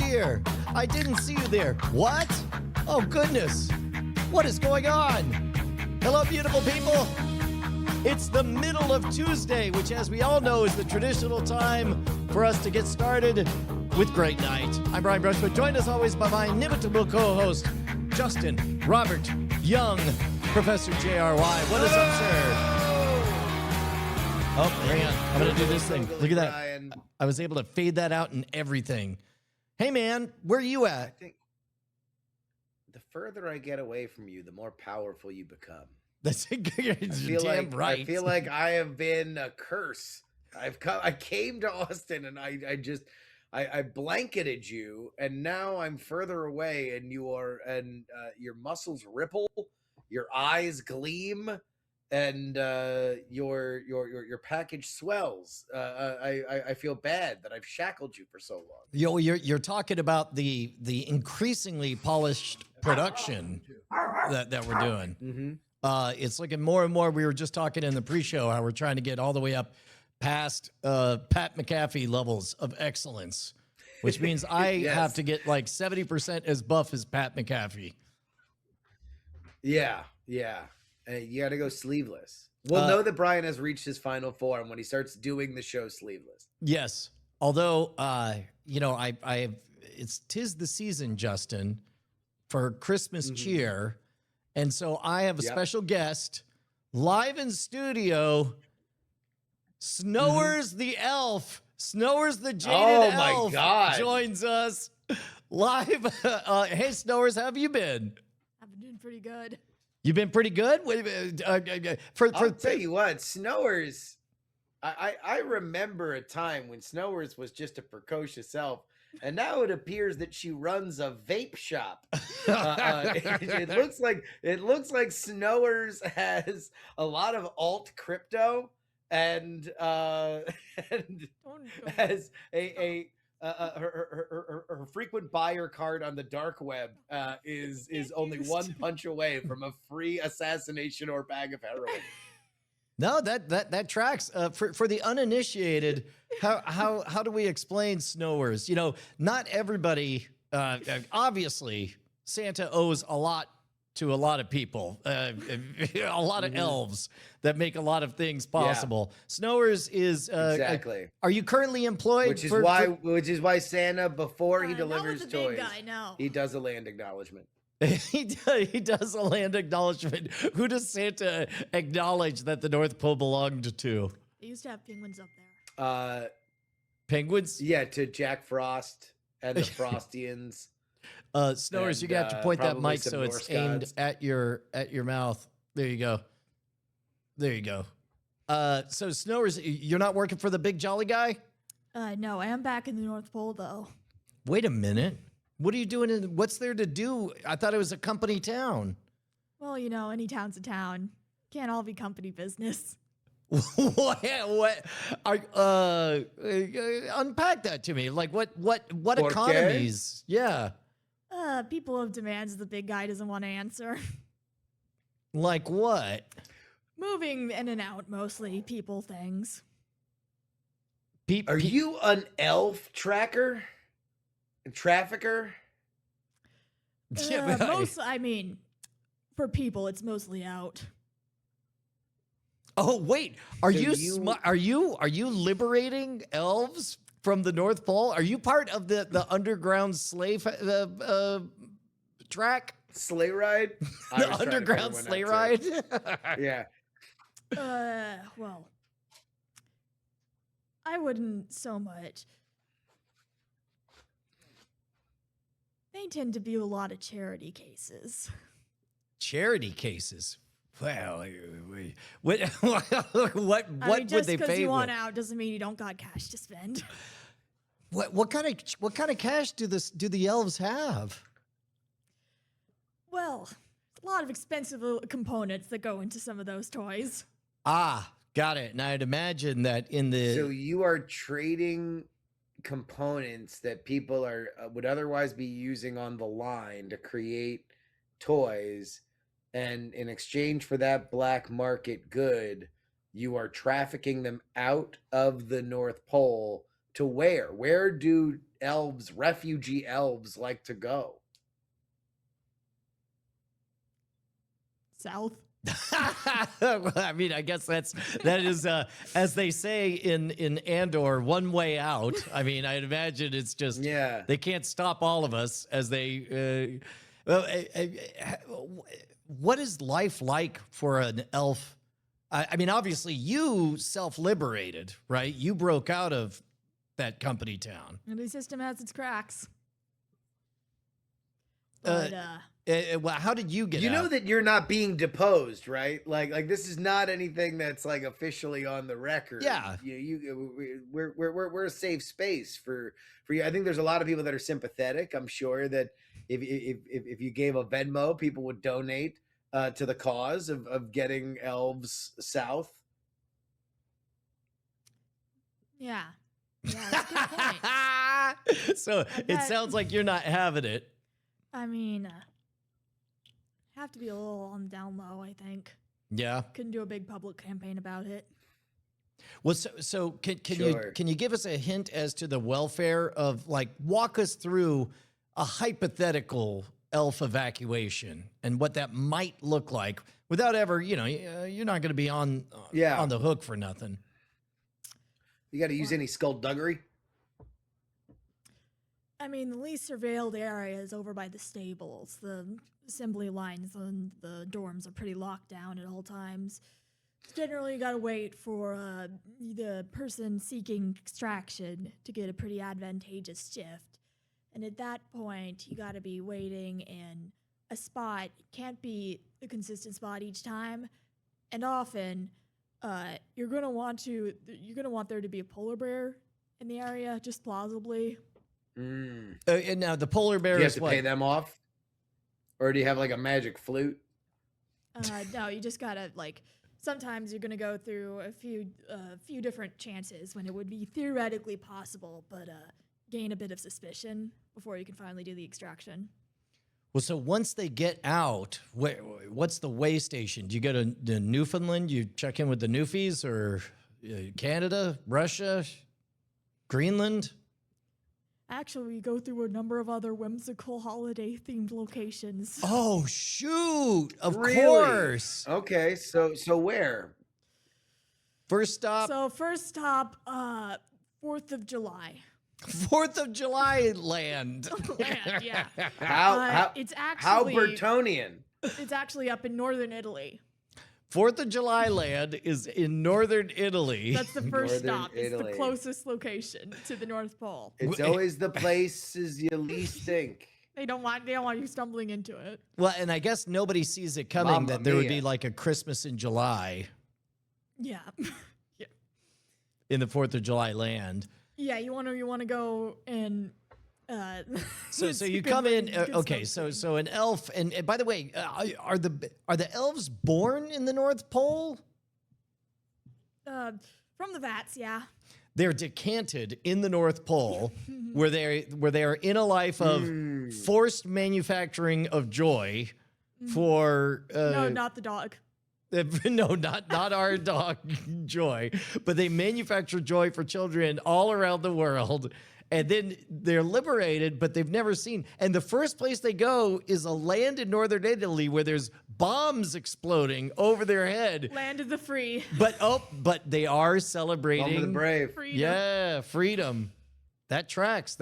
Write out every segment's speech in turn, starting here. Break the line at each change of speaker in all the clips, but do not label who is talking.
here. I didn't see you there. What? Oh, goodness. What is going on? Hello, beautiful people. It's the middle of Tuesday, which, as we all know, is the traditional time for us to get started with Great Night. I'm Brian Brushwood, joined as always by my inimitable co-host, Justin Robert Young, Professor JRY. What is up, sir? Oh, hang on. I'm going to do this thing. Look at that.
Brian.
I was able to fade that out and everything. Hey, man, where are you
I
at?
think the further I get away from you, the more powerful you become.
That's
I feel
damn right.
I feel like I have been a curse. I came to Austin and I blanketed you, and now I'm further away, and your muscles ripple, your eyes gleam, and your package swells. I feel bad that I've shackled you for so long.
You're talking about the increasingly polished production that we're doing.
Mm-hmm.
It's looking more and more. We were just talking in the pre-show how we're trying to get all the way up past Pat McAfee levels of excellence, which means I
Yes.
have to get like 70% as buff as Pat McAfee.
Yeah. You got to go sleeveless. We'll know that Brian has reached his final form when he starts doing the show sleeveless.
Yes. Although, tis the season, Justin, for Christmas cheer. And so I have a special guest live in studio, Snowers the Elf. Snowers the Jaded Elf
my God.
joins us live. Hey, Snowers, how have you been?
I've been doing pretty good.
You've been pretty good?
I'll tell you what, Snowers, I remember a time when Snowers was just a precocious elf, and now it appears that she runs a vape shop. It looks like Snowers has a lot of alt crypto and has her frequent buyer card on the dark web is only one punch away from a free assassination or bag of heroin.
No, that tracks. For the uninitiated, how do we explain Snowers? Not everybody. Obviously, Santa owes a lot to a lot of people, a lot of elves that make a lot of things possible. Yeah. Snowers is
exactly.
Are you currently employed?
Which is why Santa, before he delivers
not with the
toys,
big guy, no.
he does a land acknowledgement.
He does a land acknowledgement. Who does Santa acknowledge that the North Pole belonged to?
They used to have penguins up there.
Penguins?
Yeah, to Jack Frost and the Frostians.
Snowers, you're gonna have to point that mic so it's aimed at your mouth. There you go. There you go. So Snowers, you're not working for the big jolly guy?
No, I am back in the North Pole though.
Wait a minute. What are you doing? What's there to do? I thought it was a company town.
Well, any town's a town. Can't all be company business.
What? Unpack that to me. Like what economies? Yeah.
People have demands the big guy doesn't want to answer.
Like what?
Moving in and out, mostly people things.
Are you an elf trafficker?
For people, it's mostly out.
Oh wait, are you liberating elves from the North Pole? Are you part of the underground slave track?
Sleigh ride?
The underground sleigh ride?
Yeah.
Well, I wouldn't so much. They tend to be a lot of charity cases.
Charity cases? Well, what would
just
they
because
pay
you want
with?
out doesn't mean you don't got cash to spend.
What kind of cash do the elves have?
Well, a lot of expensive components that go into some of those toys.
Ah, got it. And I'd imagine that
So you are trading components that people would otherwise be using on the line to create toys, and in exchange for that black market good, you are trafficking them out of the North Pole to where? Where do elves, refugee elves, like to go?
South.
Well, I mean, I guess that is as they say in Andor, one way out. I mean, I'd imagine it's just
Yeah.
they can't stop all of us as they. What is life like for an elf? I mean, obviously, you self-liberated, right? You broke out of that company town.
Every system has its cracks. But
Well, how did you get
You
out?
know that you're not being deposed, right? Like this is not anything that's like officially on the record.
Yeah.
We're a safe space for you. I think there's a lot of people that are sympathetic. I'm sure that if you gave a Venmo, people would donate to the cause of getting elves south.
yeah. Yeah, that's a good point.
So it
bet-
sounds like you're not having it.
I mean, have to be a little on the down low, I think.
Yeah.
Couldn't do a big public campaign about it.
Well, so can
Sure.
you give us a hint as to the welfare of, like, walk us through a hypothetical elf evacuation and what that might look like without ever, you're not going to be on the hook for nothing.
You got to use any skullduggery?
I mean, the least surveilled area is over by the stables. The assembly lines and the dorms are pretty locked down at all times. Generally, you gotta wait for the person seeking extraction to get a pretty advantageous shift. And at that point, you gotta be waiting in a spot. It can't be a consistent spot each time. And often, you're gonna want there to be a polar bear in the area, just plausibly.
And now the polar bear
Do you have
is
to
what?
pay them off? Or do you have like a magic flute?
No, you just gotta sometimes you're gonna go through a few different chances when it would be theoretically possible, but gain a bit of suspicion before you can finally do the extraction.
Well, so once they get out, what's the way station? Do you go to Newfoundland? You check in with the Newfies, or Canada, Russia, Greenland?
Actually, we go through a number of other whimsical holiday-themed locations.
Oh, shoot! Of
Really?
course.
Okay, so where?
First stop,
So first stop, 4th of July.
4th of July land.
Land, yeah.
How
It's
how
actually
Burtonian?
it's actually up in northern Italy.
4th of July land is in northern Italy.
That's the first
Northern
stop. It's
Italy.
the closest location to the North Pole.
It's always the places you least think.
They don't want you stumbling into it.
Well, and I guess nobody sees it coming
Mamma
that there would be
mia.
like a Christmas in July
Yeah.
in the 4th of July land.
Yeah, you want to go and
So
it's
you
good
come in.
good
Okay,
stuff.
so an elf, and by the way, are the elves born in the North Pole?
From the vats, yeah.
They're decanted in the North Pole, where they are in a life of forced manufacturing of joy for
No, not the dog.
no, not our dog Joy, but they manufacture joy for children all around the world. And then they're liberated, but they've never seen. And the first place they go is a land in northern Italy where there's bombs exploding over their head.
Land of the free.
But they are
Home
celebrating.
of the brave.
Freedom.
Yeah, freedom. That tracks.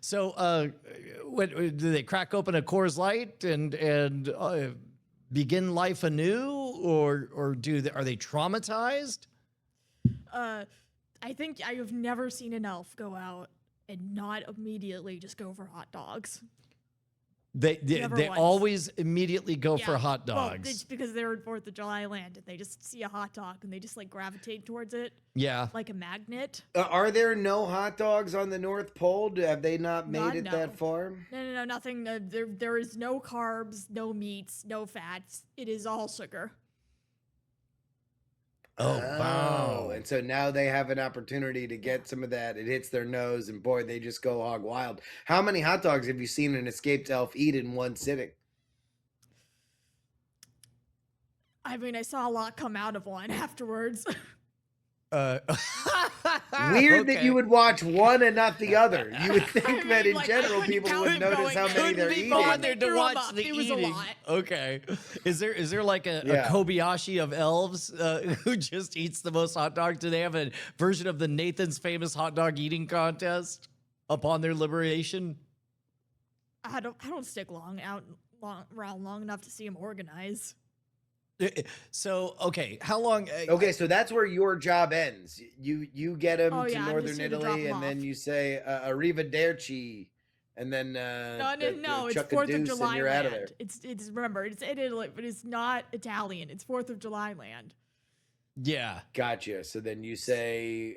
So, do they crack open a Coors Light and begin life anew, or are they traumatized?
I think I have never seen an elf go out and not immediately just go for hot dogs.
They
Never once.
always immediately go for
Yeah,
hot
well,
dogs.
it's because they're in 4th of July land and they just see a hot dog and they just gravitate towards it
Yeah.
like a magnet.
Are there no hot dogs on the North Pole? Have they not made
God,
it
no.
that far?
No, nothing. There is no carbs, no meats, no fats. It is all sugar.
Oh, wow.
And so now they have an opportunity to get some of that. It hits their nose, and boy, they just go hog wild. How many hot dogs have you seen an escaped elf eat in one sitting?
I mean, I saw a lot come out of one afterwards.
Weird that
Okay.
you would watch one and not the other. You would think
I
that
mean,
in
like, I
general
couldn't
people
count
would
them
notice
going
how
in.
many they're
Couldn't be
eating.
bothered to
Threw 'em
watch
up.
the
It was a
eating.
lot.
Okay, is there like a
Yeah.
Kobayashi of elves who just eats the most hot dogs? Do they have a version of the Nathan's famous hot dog eating contest upon their liberation?
I don't stick around long enough to see them organize.
So okay, how long?
Okay, so that's where your job ends. You get them
Oh,
to
yeah, I'm just
northern
here to drop
Italy,
'em
and then
off.
you say arrivederci, and then
No, it's
chuck a
4th of
deuce,
July
and you're out of
land.
there.
It's remember, it's in Italy, but it's not Italian. It's 4th of July land.
Yeah.
Gotcha. So then you say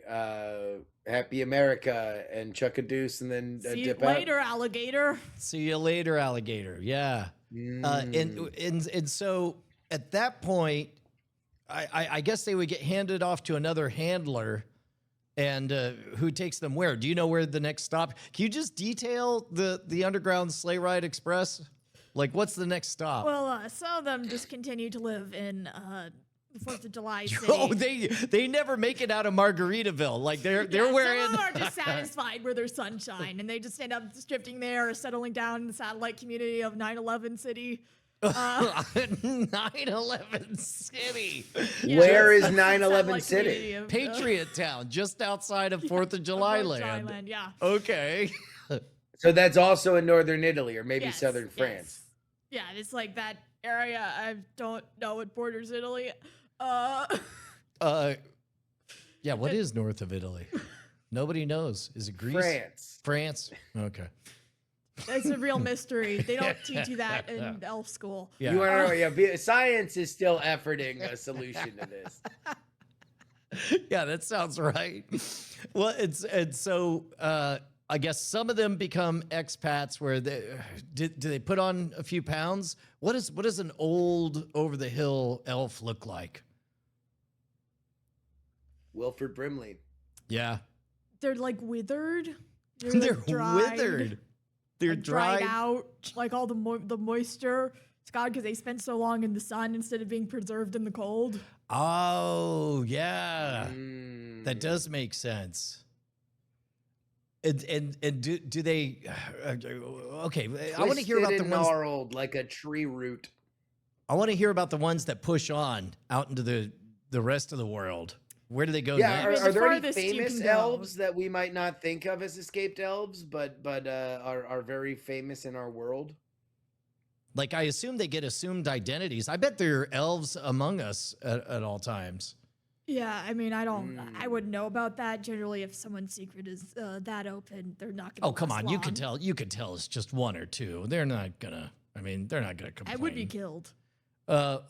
"Happy America" and chuck a deuce, and then
See you
dip
later, alligator.
See you later, alligator. Yeah.
out.
And so at that point, I guess they would get handed off to another handler, and who takes them where? Do you know where the next stop? Can you just detail the Underground Sleigh Ride Express? Like, what's the next stop?
Well, some of them just continue to live in the 4th of July city.
Oh, they never make it out of Margaritaville. Like they're
Yeah,
wearing.
Some of them are just satisfied with their sunshine, and they just end up just drifting there or settling down in the satellite community of 9/11 City.
9/11 City,
Where is
that's the
9/11
satellite
City?
community of,
Patriot Town, just outside of 4th of July land.
Yeah.
Okay.
So that's also in northern Italy, or maybe
Yes,
southern
yes.
France.
Yeah, it's like that area. I don't know what borders Italy.
Yeah. What is north of Italy? Nobody knows. Is it Greece?
France.
France. Okay.
It's a real mystery. They don't teach you that in elf school.
Yeah.
You want to know? Yeah, science is still efforting a solution to this.
Yeah, that sounds right. Well, and so I guess some of them become expats where they do they put on a few pounds? What does an old over the hill elf look like?
Wilford Brimley.
Yeah.
They're like withered.
They're
like, dried,
withered. They're
like,
dried.
out. Like all the moisture. It's God because they spent so long in the sun instead of being preserved in the cold.
Oh, yeah.
Mm.
That does make sense. And do they okay, I want to hear about
Twisted
the
and
ones
gnarled like a tree root.
I want to hear about the ones that push on out into the rest of the world. Where do they go
Yeah,
next?
are there any
farthest you
famous
can go.
elves that we might not think of as escaped elves, but are very famous in our world?
Like, I assume they get assumed identities. I bet there are elves among us at all times.
Yeah, I mean, I wouldn't know about that. Generally, if someone's secret is that open, they're not gonna.
Oh, come on.
last
You can
long.
tell. You can tell it's just one or two. They're not gonna. I mean, they're not gonna complain.
I would be killed.
Oh,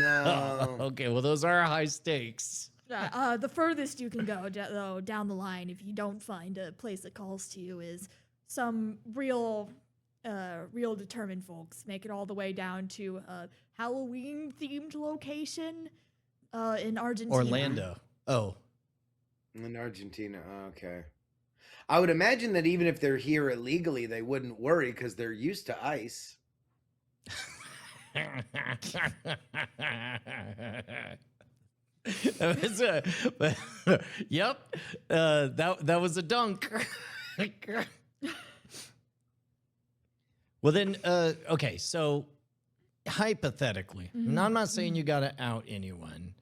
No.
okay. Well, those are high stakes.
The furthest you can go, though, down the line, if you don't find a place that calls to you, is some real determined folks make it all the way down to a Halloween-themed location in Argentina.
Orlando. Oh,
In Argentina. Oh, okay. I would imagine that even if they're here illegally, they wouldn't worry because they're used to ice.
That was yep. That was a dunk. Well then, okay. So hypothetically, and I'm not saying you got to out anyone,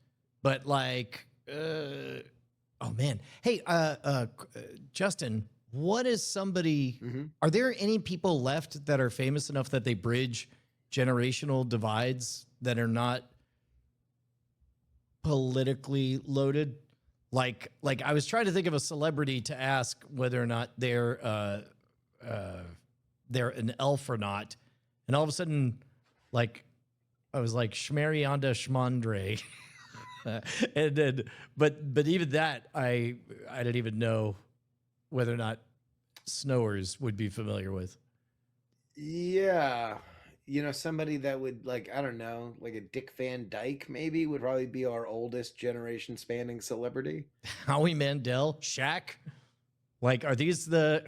but like, oh man, hey, Justin, what is somebody? Are there any people left that are famous enough that they bridge generational divides that are not politically loaded? Like I was trying to think of a celebrity to ask whether or not they're an elf or not, and all of a sudden, like I was like Shmarianda Shmandre, and then but even that I didn't even know whether or not Snowers would be familiar with.
Yeah. You know, somebody that would, like, I don't know, like a Dick Van Dyke maybe would probably be our oldest generation spanning celebrity.
Howie Mandel, Shaq. Like, are these the?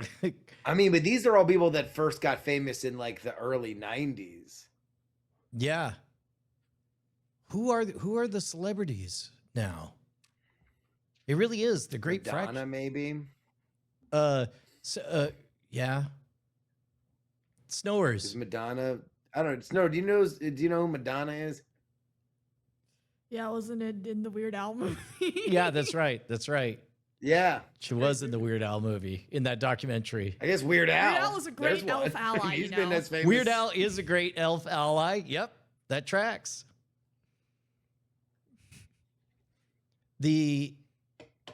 I mean, but these are all people that first got famous in like the early 90s.
Yeah. Who are the celebrities now? It really is the great
Madonna,
fraction.
maybe.
Yeah.
Is
Snowers.
Madonna? I don't know. Snow, do you know who Madonna is?
Yeah, wasn't it in the Weird Al movie?
Yeah, that's right. That's right.
Yeah,
She was in the Weird Al movie in that documentary.
I guess Weird Al.
Al is a great
There's one.
elf ally,
He's
you
been
know.
as famous.
Weird Al is a great elf ally. Yep, that tracks. The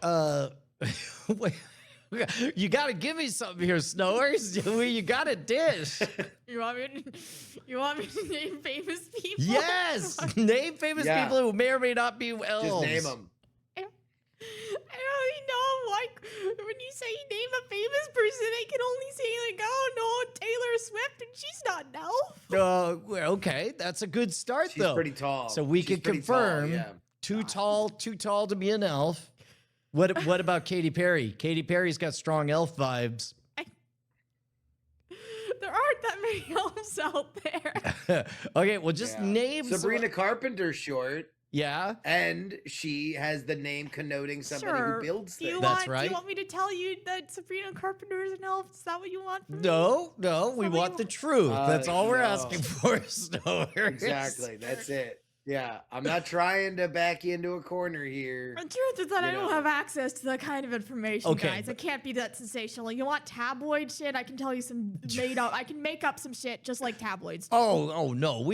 wait, you got to give me something here, Snowers. You got a dish.
You want me to name famous people?
Yes, name famous
Yeah.
people who may or may not be elves.
Just name them.
I don't know. Like when you say name a famous person, I can only say like, oh no, Taylor Swift, and she's not an elf.
Well, okay, that's a good start
She's
though.
pretty tall.
So we
She's
can
pretty
confirm
Tall, yeah.
too tall to be an elf. What about Katy Perry? Katy Perry's got strong elf vibes.
There aren't that many elves out there.
Okay, well just
Yeah.
name
Sabrina Carpenter's short,
Yeah.
and she has the name connoting somebody
Sure.
who builds
Do you
things.
That's
want? Do
right.
you want me to tell you that Sabrina Carpenter is an elf? Is that what you want from me?
No, we
Somebody
want the
wa-
truth. That's all we're
no.
asking for, Snowers.
Exactly. That's it. Yeah, I'm not trying to back you into a corner here.
The truth is that
You
I don't
know.
have access to that kind of information,
Okay,
guys. I
but-
can't be that sensational. You want tabloid shit? I can tell you some made up. I can make up some shit just like tabloids.
Oh no,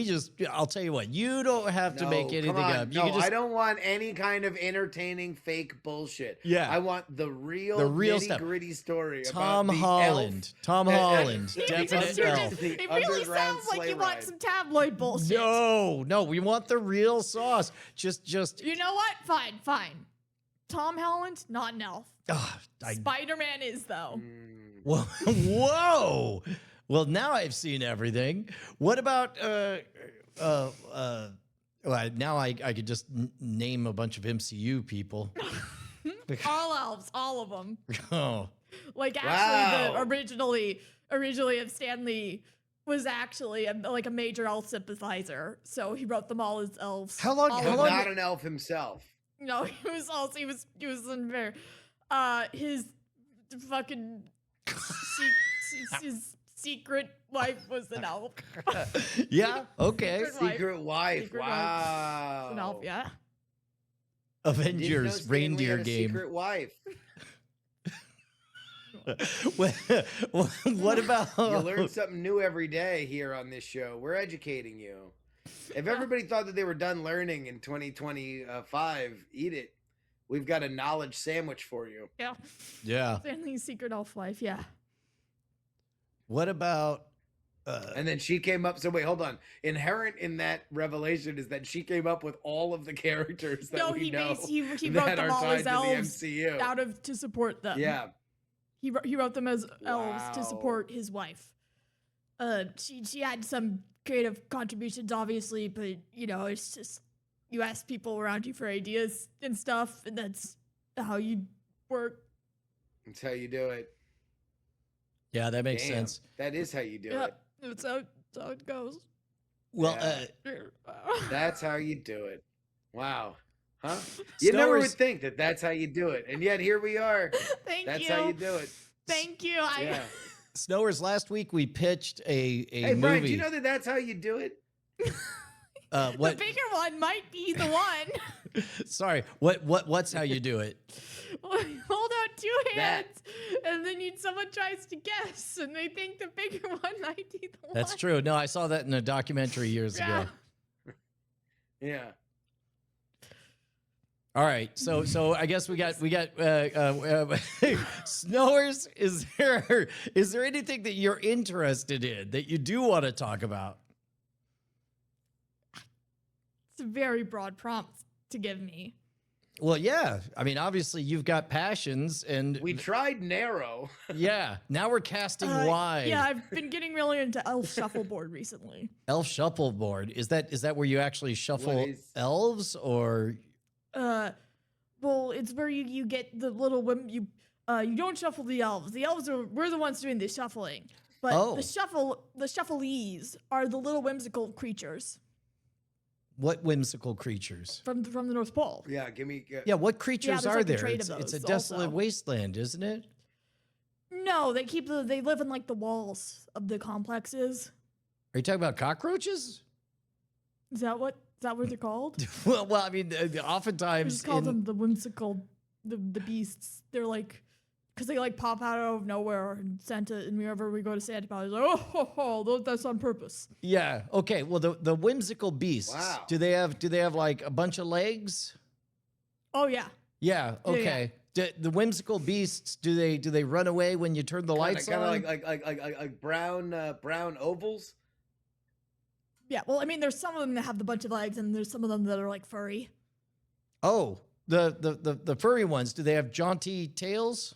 I'll tell you what, you don't have to make
No,
anything
come on.
up. You
No,
can just
I don't want any kind of entertaining fake bullshit.
Yeah.
I want the real
stuff.
nitty-gritty story.
Tom
about the
Holland. Tom
elf-
Holland.
the
Definite
You're
elf.
just-
the
it really
underground
sounds like
sleigh
you want
ride.
some tabloid bullshit.
No, we want the real sauce. Just
You know what? Fine. Tom Holland, not an elf.
I
Spider-Man is though.
Mm.
Whoa. Well, now I've seen everything. What about well, now I could just name a bunch of MCU people.
All elves, all of them.
Oh.
Like actually,
Wow.
originally of Stan Lee was actually like a major elf sympathizer, so he wrote them all as elves.
How long-
All
how
of
But
long-
them.
not an elf himself.
No, he was in there. His fucking his secret wife was an elf.
Yeah, okay.
Secret wife.
Secret wife.
Secret wife.
Wow.
An elf, yeah.
Didn't know
Avengers
Stan Lee
reindeer
had a
game.
Secret wife.
What about
You learn something new every day here on this show. We're educating you. If everybody thought that they were done learning in 2025, eat it. We've got a knowledge sandwich for you.
Yeah.
Yeah.
Stan Lee's secret elf wife, yeah.
What about
And then she came up. So wait, hold on. Inherent in that revelation is that she came up with all of the characters that
No,
we
he
know
wrote
that
them
are
all
tied
as
to
elves
the MCU.
out of to support them.
Yeah.
He wrote them as elves to
Wow.
support his wife. She had some creative contributions, obviously, but you know, it's just you ask people around you for ideas and stuff, and that's how you work.
That's how you do it.
Yeah, that makes
Damn,
sense.
That is how you do
Yeah,
it.
that's how it goes.
Well,
Yeah. That's how you do it. Wow. Huh? You never would
Snowers-
think that that's how you do it. And yet here we are.
Thank
That's
you.
how you do it.
Thank you.
Yeah.
Snowers, last week we pitched a
Hey,
movie.
Brian, do you know that that's how you do it?
The
what?
bigger one might be the one.
Sorry. What's how you do it?
Hold out two
That.
hands, and then someone tries to guess, and they think the bigger one might be the one.
That's true. No, I saw that in a documentary years
Yeah.
ago.
Yeah.
All right, so I guess we got Snowers. Is there anything that you're interested in that you do want to talk about?
It's a very broad prompt to give me.
Well, yeah. I mean, obviously you've got passions, and
We tried narrow.
yeah. Now we're casting wide.
Yeah, I've been getting really into Elf Shuffleboard recently.
Elf Shuffleboard. Is that where you actually shuffle
is-
elves, or
Well, it's where you get the little women. You don't shuffle the elves. The elves we're the ones doing the shuffling, but
Oh.
the shufflees are the little whimsical creatures.
What whimsical creatures?
from the North Pole.
Yeah, give me.
Yeah, what creatures
there's
are
like a
there?
trade of
It's a
those
desolate
also.
wasteland, isn't it?
No, they live in like the walls of the complexes.
Are you talking about cockroaches?
Is that what they're called?
well, I mean,
We
oftentimes
just call
in,
them the whimsical, the beasts. They're like, because they like pop out of nowhere, and Santa, and whenever we go to Santa Paws, like, that's on purpose.
yeah, okay. Well, the whimsical beasts.
Wow.
Do they have like a bunch of legs?
Oh yeah.
Yeah.
Yeah, yeah.
Okay. The whimsical beasts, do they run away when you turn the lights
Kind
on?
of like brown ovals.
Yeah, well, I mean, there's some of them that have the bunch of legs, and there's some of them that are like furry.
Oh, the furry ones. Do they have jaunty tails?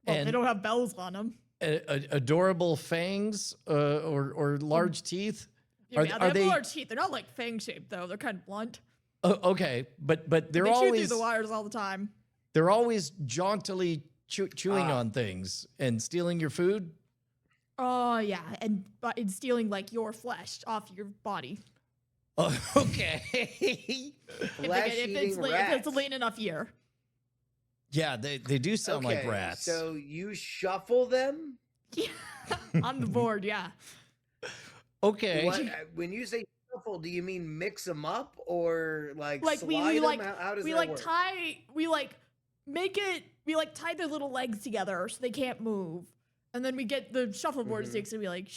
Well,
And
they don't have bells on them.
adorable fangs or large teeth?
Yeah,
Are
they
they-
have large teeth. They're not like fang shaped though. They're kind of blunt.
Oh, okay, but they're
They chew through
always
the wires all the time.
they're always jauntily chewing
Ah.
on things and stealing your food.
Oh yeah, and stealing like your flesh off your body.
Oh, okay.
Flesh-eating
If
rats.
it's a late enough year.
Yeah, they do sound like
Okay,
rats.
So you shuffle them.
Yeah, on the board. Yeah.
Okay.
What, when you say shuffle, do you mean mix them up or like
Like
slide
we
them?
like
How does
we
that
like
work?
tie their little legs together so they can't move, and then we get the shuffleboard
Mhm.
sticks and we like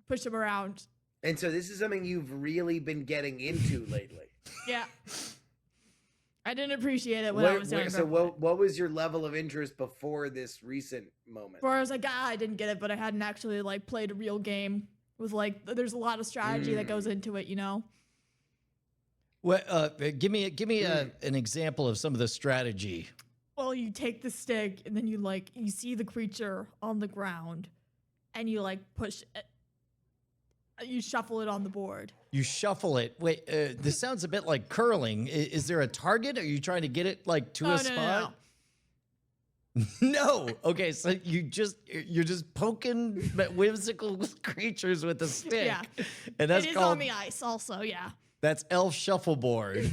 push them around.
And so this is something you've really been getting into lately.
Yeah. I didn't appreciate it when I was younger.
So what was your level of interest before this recent moment?
Where I was like, I didn't get it, but I hadn't actually like played a real game with like. There's a lot of strategy that goes into it, you know.
Well, give me an example of some of the strategy.
Well, you take the stick and then you see the creature on the ground, and you like push it. You shuffle it on the board.
You shuffle it. Wait, this sounds a bit like curling. Is there a target? Are you trying to get it like to a spot? No. Okay, so you're just poking whimsical creatures with a stick.
Yeah.
And that's
It is
called
on the ice, also. Yeah.
that's elf shuffleboard.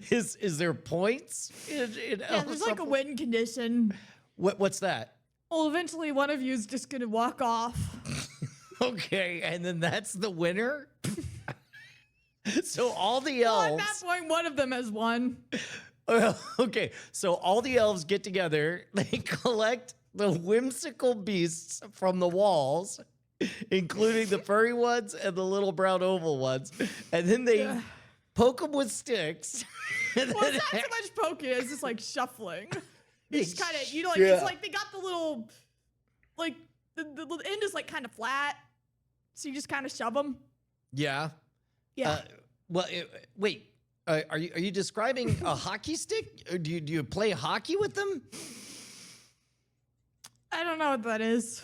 Is there points in
Yeah,
elf
there's like a
shuffle-
win condition.
What's that?
Well, eventually one of you is just gonna walk off.
Okay, and then that's the winner. So all the
Well, at
elves.
that point, one of them has won.
Okay, so all the elves get together. They collect the whimsical beasts from the walls, including the furry ones and the little brown oval ones, and then they
Yeah.
poke them with sticks. And
Well,
then-
it's not so much poking; it's just like shuffling.
They
It's kind of
Yeah.
it's like they got the little, like the end is like kind of flat, so you just kind of shove them.
yeah.
Yeah.
Well, wait. Are you describing a hockey stick? Or do you play hockey with them?
I don't know what that is.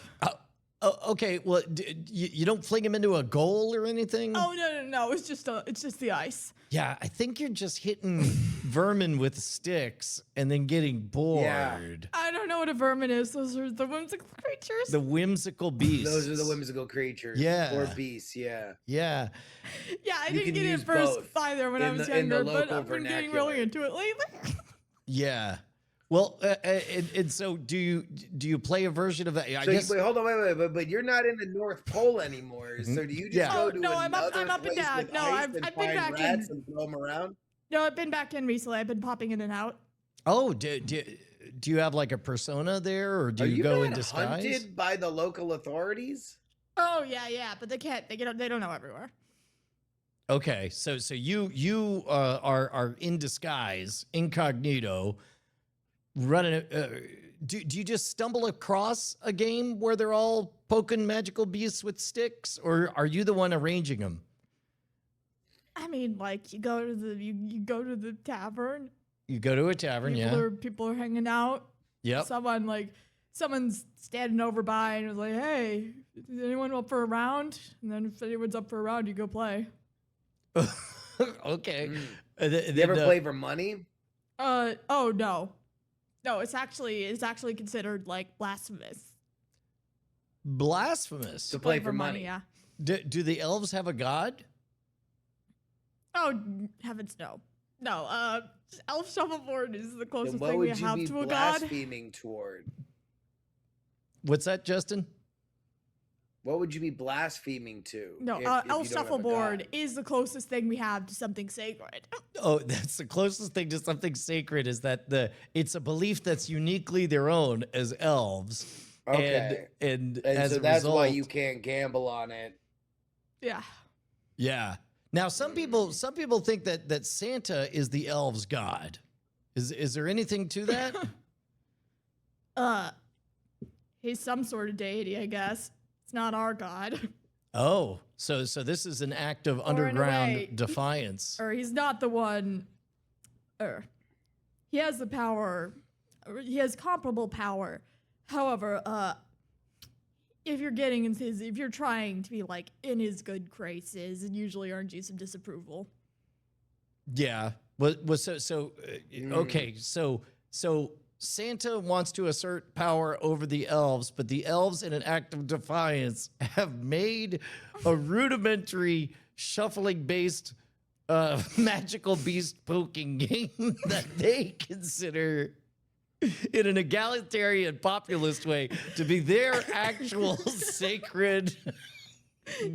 Okay. Well, you don't fling them into a goal or anything?
Oh no! It's just the ice.
Yeah, I think you're just hitting vermin with sticks and then getting bored.
Yeah.
I don't know what a vermin is. Those are the whimsical creatures.
The whimsical beasts.
Those are the whimsical creatures.
Yeah.
Or beasts, yeah.
Yeah.
Yeah, I
You
didn't
can
get it
use
at first
both
either when I
in
was
the
younger, but
local
I've been getting
vernacular.
really into it lately.
Yeah. Well, and so do you play a version of that? I
So
guess.
wait, hold on, wait, but you're not in the North Pole anymore. So do you just
Yeah.
go
Oh,
to
no, I'm up
another
and
place
down.
with
No,
ice
I've
and
been
find
back
rats
in-
and throw them around?
No, I've been back in recently. I've been popping in and out.
Oh, do you have like a persona there, or do
Are
you go in
not
disguise?
hunted by the local authorities?
Oh yeah, but they can't. They don't know everywhere.
Okay, so you are in disguise, incognito, running. Do you just stumble across a game where they're all poking magical beasts with sticks, or are you the one arranging them?
I mean, like you go to the tavern.
You go to a tavern, yeah.
People are hanging out.
Yep.
Someone's standing over by and is like, "Hey, is anyone up for a round?" And then if anyone's up for a round, you go play.
Okay.
Mm.
Then,
You ever play for money?
Oh no, it's actually considered like blasphemous.
blasphemous?
To play for money.
Yeah.
Do the elves have a god?
Oh heavens, no, no. Elf Shuffleboard is the
Then
closest
what
thing we
would you
have
be
to a god.
blaspheming toward?
What's that, Justin?
What would you be blaspheming to?
No,
if you
Elf
don't have a
Shuffleboard
god?
is the closest thing we have to something sacred.
Oh, that's the closest thing to something sacred is that it's a belief that's uniquely their own as elves.
Okay.
And
And
as
so
a
that's
result,
why you can't gamble on it.
Yeah.
yeah. Now some people think that Santa is the elves' god. Is there anything to that?
He's some sort of deity, I guess. It's not our god.
Oh, so this is an act of
in a
underground
way,
defiance.
Or he's not the one. Or he has the power. Or he has comparable power. However, if you're getting into if you're trying to be like in his good graces, it usually earns you some disapproval.
Yeah. Okay. So Santa wants to assert power over the elves, but the elves, in an act of defiance, have made a rudimentary shuffling-based magical beast poking game that they consider, in an egalitarian populist way, to be their actual sacred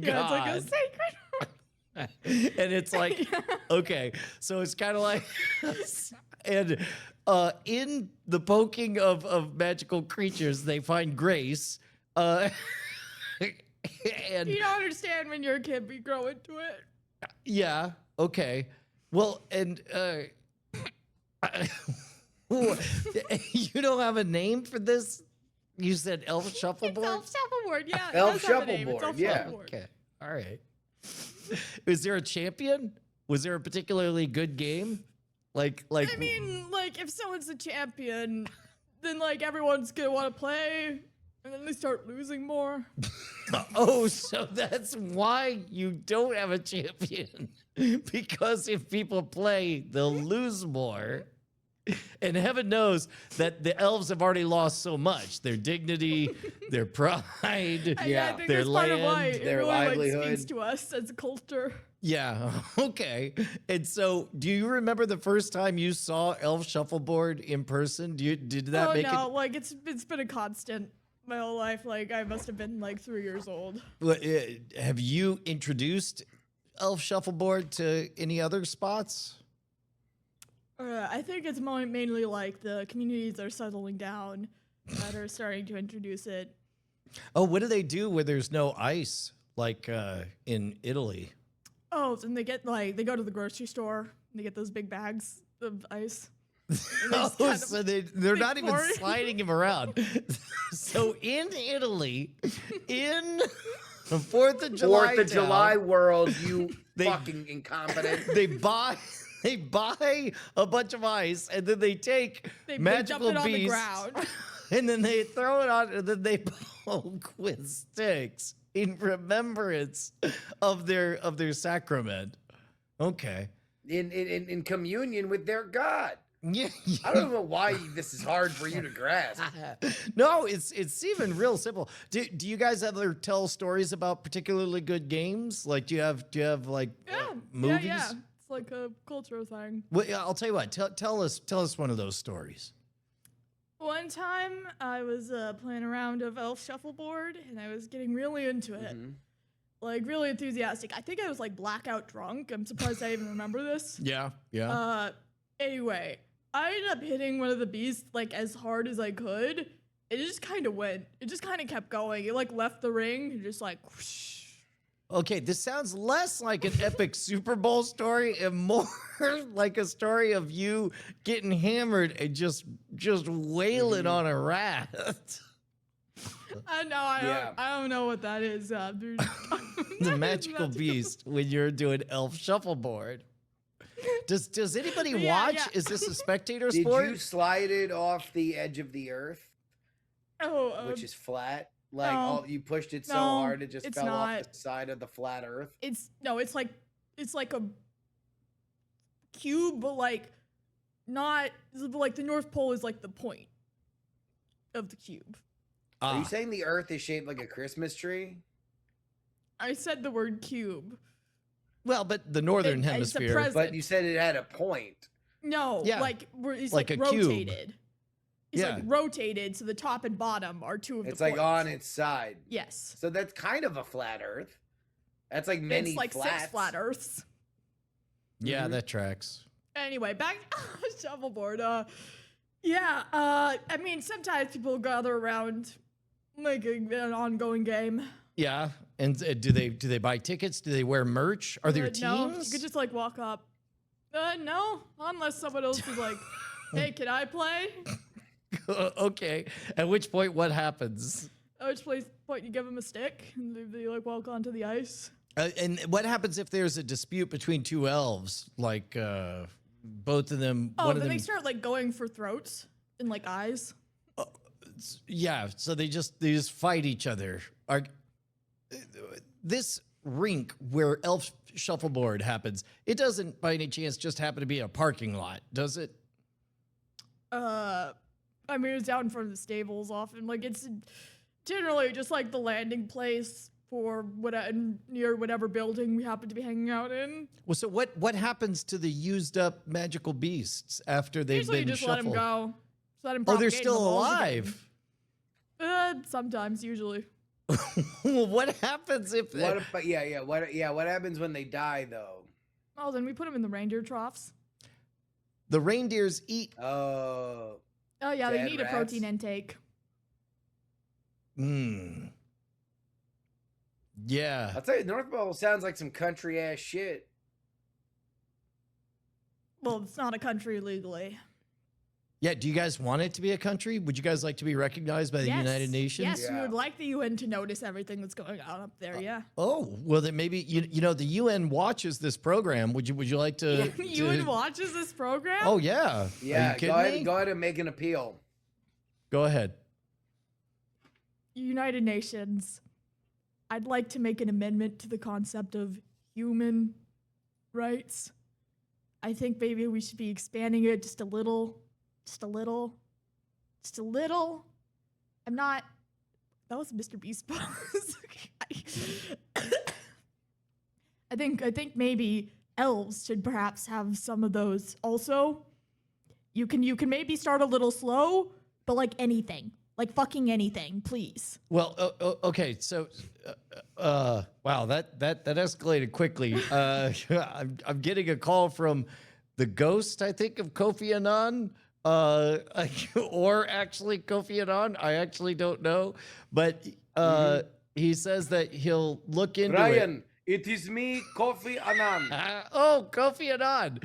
god.
Yeah, it's like a sacred.
And it's like, okay, so it's kind of like, and in the poking of magical creatures, they find grace. And
You don't understand when you're a kid, but you grow into it.
yeah, okay. Well, and you don't have a name for this? You said Elf Shuffleboard?
It's Elf Shuffleboard, yeah. it
Elf
does have a name, it's
Shuffleboard,
Elf
yeah.
Shuffleboard.
Okay, all right. Is there a champion? Was there a particularly good game? Like
I mean, like, if someone's a champion, then, like, everyone's gonna want to play, and then they start losing more.
oh, so that's why you don't have a champion. Because if people play, they'll lose more. And heaven knows that the elves have already lost so much. Their dignity, their pride,
Yeah,
I think
their
that's part of why
land,
it
their
really, like,
livelihood.
speaks to us as a culture.
Yeah, okay. And so, do you remember the first time you saw Elf Shuffleboard in person? Did that make
no, like, it's been a constant my whole life. Like, I must have been, like, 3 years old.
Have you introduced Elf Shuffleboard to any other spots?
I think it's mainly, like, the communities that are settling down that are starting to introduce it.
Oh, what do they do where there's no ice, like in Italy?
Oh, and they get, like, they go to the grocery store, and they get those big bags of ice.
Oh,
kind of
so they're not even
pour it.
sliding him around. So in Italy, in the 4th of July,
4th of July world, you
They-
fucking incompetent.
they buy a bunch of ice, and then they take
They dump
magical
it on the
beasts,
ground.
and then they throw it on, and then they poke with sticks in remembrance of their sacrament. Okay.
In communion with their God.
Yeah.
I don't know why this is hard for you to grasp.
No, it's even real simple. Do you guys ever tell stories about particularly good games? Like, do you have like movies?
Yeah. It's like a cultural thing.
Well, yeah, I'll tell you what. Tell us one of those stories.
One time, I was playing a round of Elf Shuffleboard, and I was getting really into it. Like, really enthusiastic. I think I was, like, blackout drunk. I'm surprised I even remember this.
Yeah.
Anyway, I ended up hitting one of the beasts, like, as hard as I could. It just kind of went. It just kind of kept going. It, like, left the ring, and just, like, whoosh.
Okay, this sounds less like an epic Super Bowl story and more like a story of you getting hammered and just wailing on a rat.
I know, I don't know what that is.
The magical beast when you're doing Elf Shuffleboard. Does anybody
Yeah,
watch?
yeah.
Is this a spectator
Did
sport?
you slide it off the edge of the earth, which is flat? Like
no.
you pushed it so
No,
hard it just
it's
fell off
not.
the side of the flat earth?
It's like a cube, but like not like the North Pole is like the point of the cube.
Are you saying the earth is shaped like a Christmas tree?
I said the word cube.
Well, but the northern
It's a
hemisphere.
present.
But you said it had a point.
No,
Yeah.
he's
Like
like
a cube.
rotated. He's
Yeah.
like rotated, so the top and bottom are two of
It's
the
like
points.
on its side.
Yes.
So that's kind of a flat Earth. That's like many
It's like
flats.
6 flat Earths.
Yeah,
Mhm.
that tracks.
Anyway, back to Shuffleboard. I mean, sometimes people gather around making an ongoing game.
Yeah, and do they buy tickets? Do they wear merch? Are there
No,
teams?
you could just like walk up. No, unless someone else is like, "Hey, can I play?"
Okay. At which point, what happens?
At which point you give them a stick and they like walk onto the ice.
And what happens if there's a dispute between two elves? Like both of them.
Oh,
one of
then
them.
they start like going for throats and like eyes.
Yeah. So they just fight each other. This rink where elf shuffleboard happens, it doesn't by any chance just happen to be a parking lot, does it?
I mean, it's out in front of the stables often. Like, it's generally just like the landing place for near whatever building we happen to be hanging out in.
Well, so what happens to the used up magical beasts after they've
Usually, you
been
just let
shuffled?
them go. Just let 'em
Oh, they're
propagate in
still
the walls again.
alive.
Sometimes, usually.
Well, what happens if
What? But what happens when they die though?
Oh, then we put them in the reindeer troughs.
the reindeers eat?
Oh,
Oh yeah, they
Dead
need a
rats?
protein intake.
Yeah.
I'll tell you, North Pole sounds like some country ass shit.
Well, it's not a country legally.
Yeah. Do you guys want it to be a country? Would you guys like to be recognized by the United Nations?
Yes, we
Yeah.
would like the UN to notice everything that's going on up there. Yeah.
Oh, well, then maybe you know the UN watches this program. Would you like to?
UN watches this program.
Oh yeah. Are
Yeah,
you kidding me?
go ahead and make an appeal.
Go ahead.
United Nations, I'd like to make an amendment to the concept of human rights. I think maybe we should be expanding it just a little. I'm not. That was a Mr. Beast pose. I think maybe elves should perhaps have some of those also. You can maybe start a little slow, but like anything. Like fucking anything, please.
Well, okay. So, wow, that escalated quickly. I'm getting a call from the ghost, I think, of Kofi Annan, or actually Kofi Annan. I actually don't know, but he says that he'll look into
Brian, it is me, Kofi Annan.
Oh, Kofi Annan.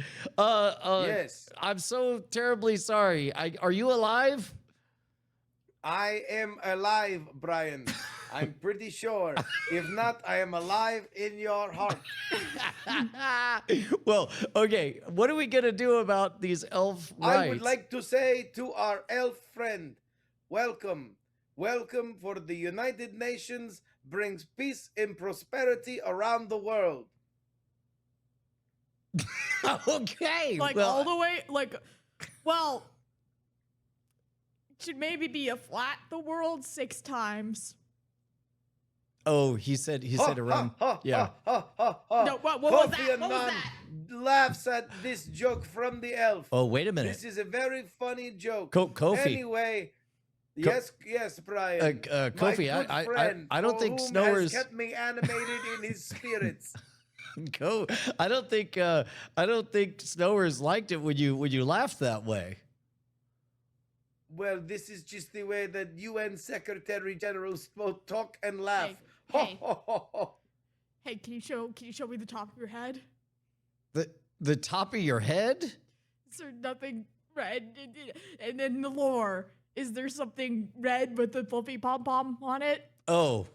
Yes.
I'm so terribly sorry. Are you alive?
I am alive, Brian. I'm pretty sure. If not, I am alive in your heart.
Well, okay. What are we gonna do about these elf rights?
I would like to say to our elf friend, welcome. Welcome, for the United Nations brings peace and prosperity around the world.
Okay.
Like
well,
all the way, well, should maybe be a flat the world 6 times.
Oh, he said around. Yeah.
No, what was
Kofi
that? What was
Annan
that?
laughs at this joke from the elf.
Oh, wait a minute.
This is a very funny joke.
Kofi.
Anyway, yes, Brian.
Kofi,
My good
I
friend,
don't
for
think
whom
Snowers.
has kept me animated in his spirits.
I don't think Snowers liked it when you laughed that way.
Well, this is just the way that UN Secretary Generals both talk and laugh.
Hey. Hey, can you show me the top of your head?
The top of your head?
Is there nothing red? And then the lore. Is there something red with the fluffy pom-pom on it?
Oh.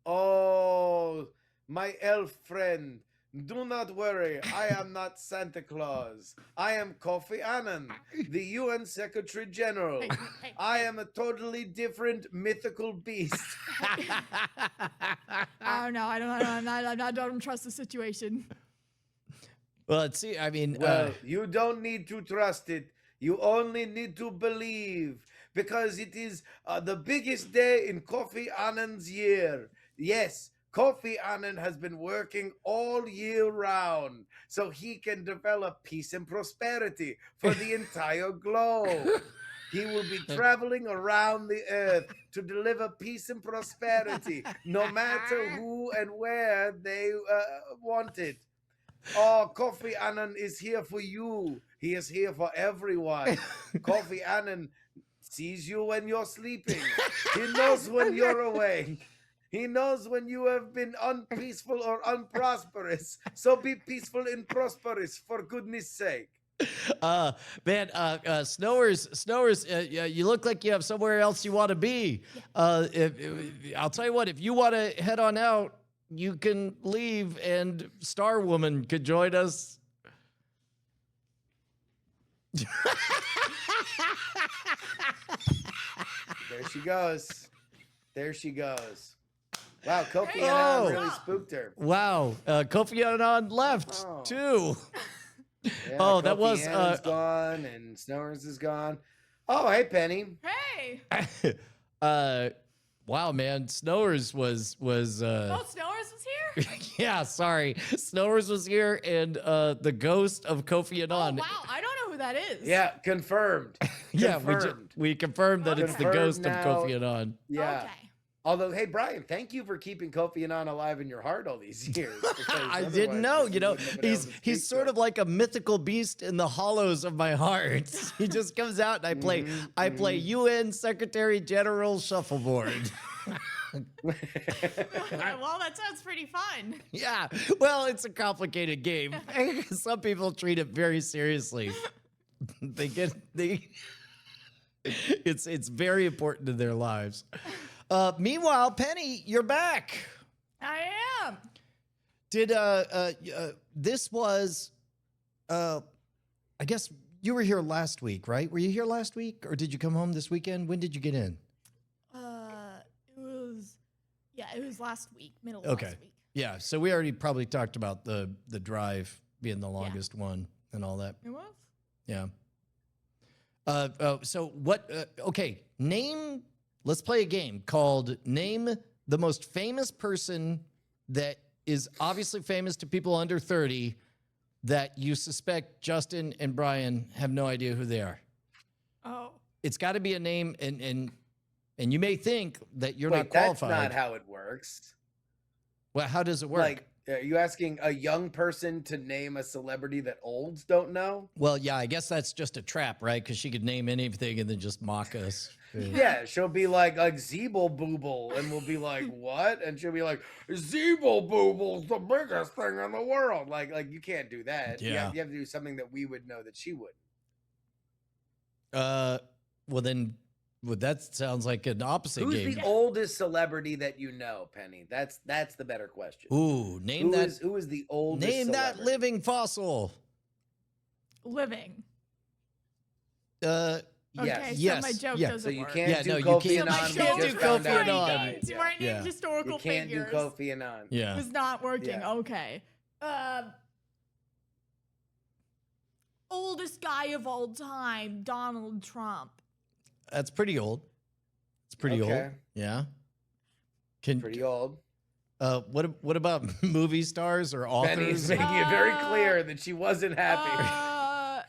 Oh, my elf friend. Do not worry, I am not Santa Claus. I am Kofi Annan, the UN Secretary General.
Hey.
I am a totally different mythical beast.
Oh no, I don't trust the situation.
Well, let's see. I mean,
Well, you don't need to trust it. You only need to believe, because it is the biggest day in Kofi Annan's year. Yes, Kofi Annan has been working all year round so he can develop peace and prosperity for the entire globe. He will be traveling around the earth to deliver peace and prosperity, no matter who and where they want it. Oh, Kofi Annan is here for you. He is here for everyone. Kofi Annan sees you when you're sleeping. He knows when you're awake. He knows when you have been unpeaceful or unprosperous. So be peaceful and prosperous, for goodness sake.
Man, Snowers, you look like you have somewhere else you want to be. I'll tell you what, if you want to head on out, you can leave and Star Woman could join us.
There she goes. There she goes. Wow, Kofi Annan really spooked her.
Wow, Kofi Annan left too.
Yeah,
that was
Annan's gone and Snowers is gone. Oh, hey Penny.
Hey.
Wow, man, Snowers was
Oh, Snowers was here?
yeah, sorry. Snowers was here and the ghost of Kofi Annan.
Oh, wow. I don't know who that is.
Yeah, confirmed.
Yeah,
Confirmed.
we confirmed that it's the
Confirmed
ghost
now.
of Kofi Annan.
Yeah.
Okay.
Although, hey, Brian, thank you for keeping Kofi Annan alive in your heart all these years.
I didn't know. You know, he's sort of like a mythical beast in the hollows of my heart. He just comes out and I play UN Secretary General Shuffleboard.
Well, that sounds pretty fun.
Yeah. Well, it's a complicated game. Some people treat it very seriously. It's very important in their lives. Meanwhile, Penny, you're back.
I am.
Did this was I guess you were here last week, right? Were you here last week or did you come home this weekend? When did you get in?
It was last week, middle of
Okay.
last week.
Yeah, so we already probably talked about the drive being the longest one and all that.
It was?
Yeah. So what okay, let's play a game called Name the Most Famous Person that is obviously famous to people under 30 that you suspect Justin and Brian have no idea who they are.
Oh.
It's got to be a name, and you may think that you're
Wait,
not qualified.
that's not how it works.
Well, how does it work?
Like, are you asking a young person to name a celebrity that olds don't know?
Well, yeah, I guess that's just a trap, right? Because she could name anything and then just mock us.
Yeah, she'll be like Zeeble Booble, and we'll be like, what? And she'll be like, Zeeble Booble's the biggest thing in the world. Like you can't do that.
Yeah.
You have to do something that we would know that she would.
Well, then, that sounds like an opposite
Who's
game.
the oldest celebrity that you know, Penny? That's the better question.
Ooh,
Who is the oldest
Name that
celebrity?
living fossil.
Living.
Yes.
Okay,
yes,
so my joke
yeah.
doesn't
So you
work.
can't
Yeah,
do
no, you
Kofi
can't-
Annan.
my
we
joke
just
is
found
Kofi
out.
Annan.
named,
Yeah.
where I named
Yeah.
historical
You can't
figures.
do Kofi Annan.
Yeah.
It's not working.
Yeah.
Okay. Oldest guy of all time, Donald Trump.
That's pretty old. It's pretty old.
Okay.
Yeah.
Pretty old.
What about movie stars or
Penny's
authors?
making it very clear that she wasn't happy.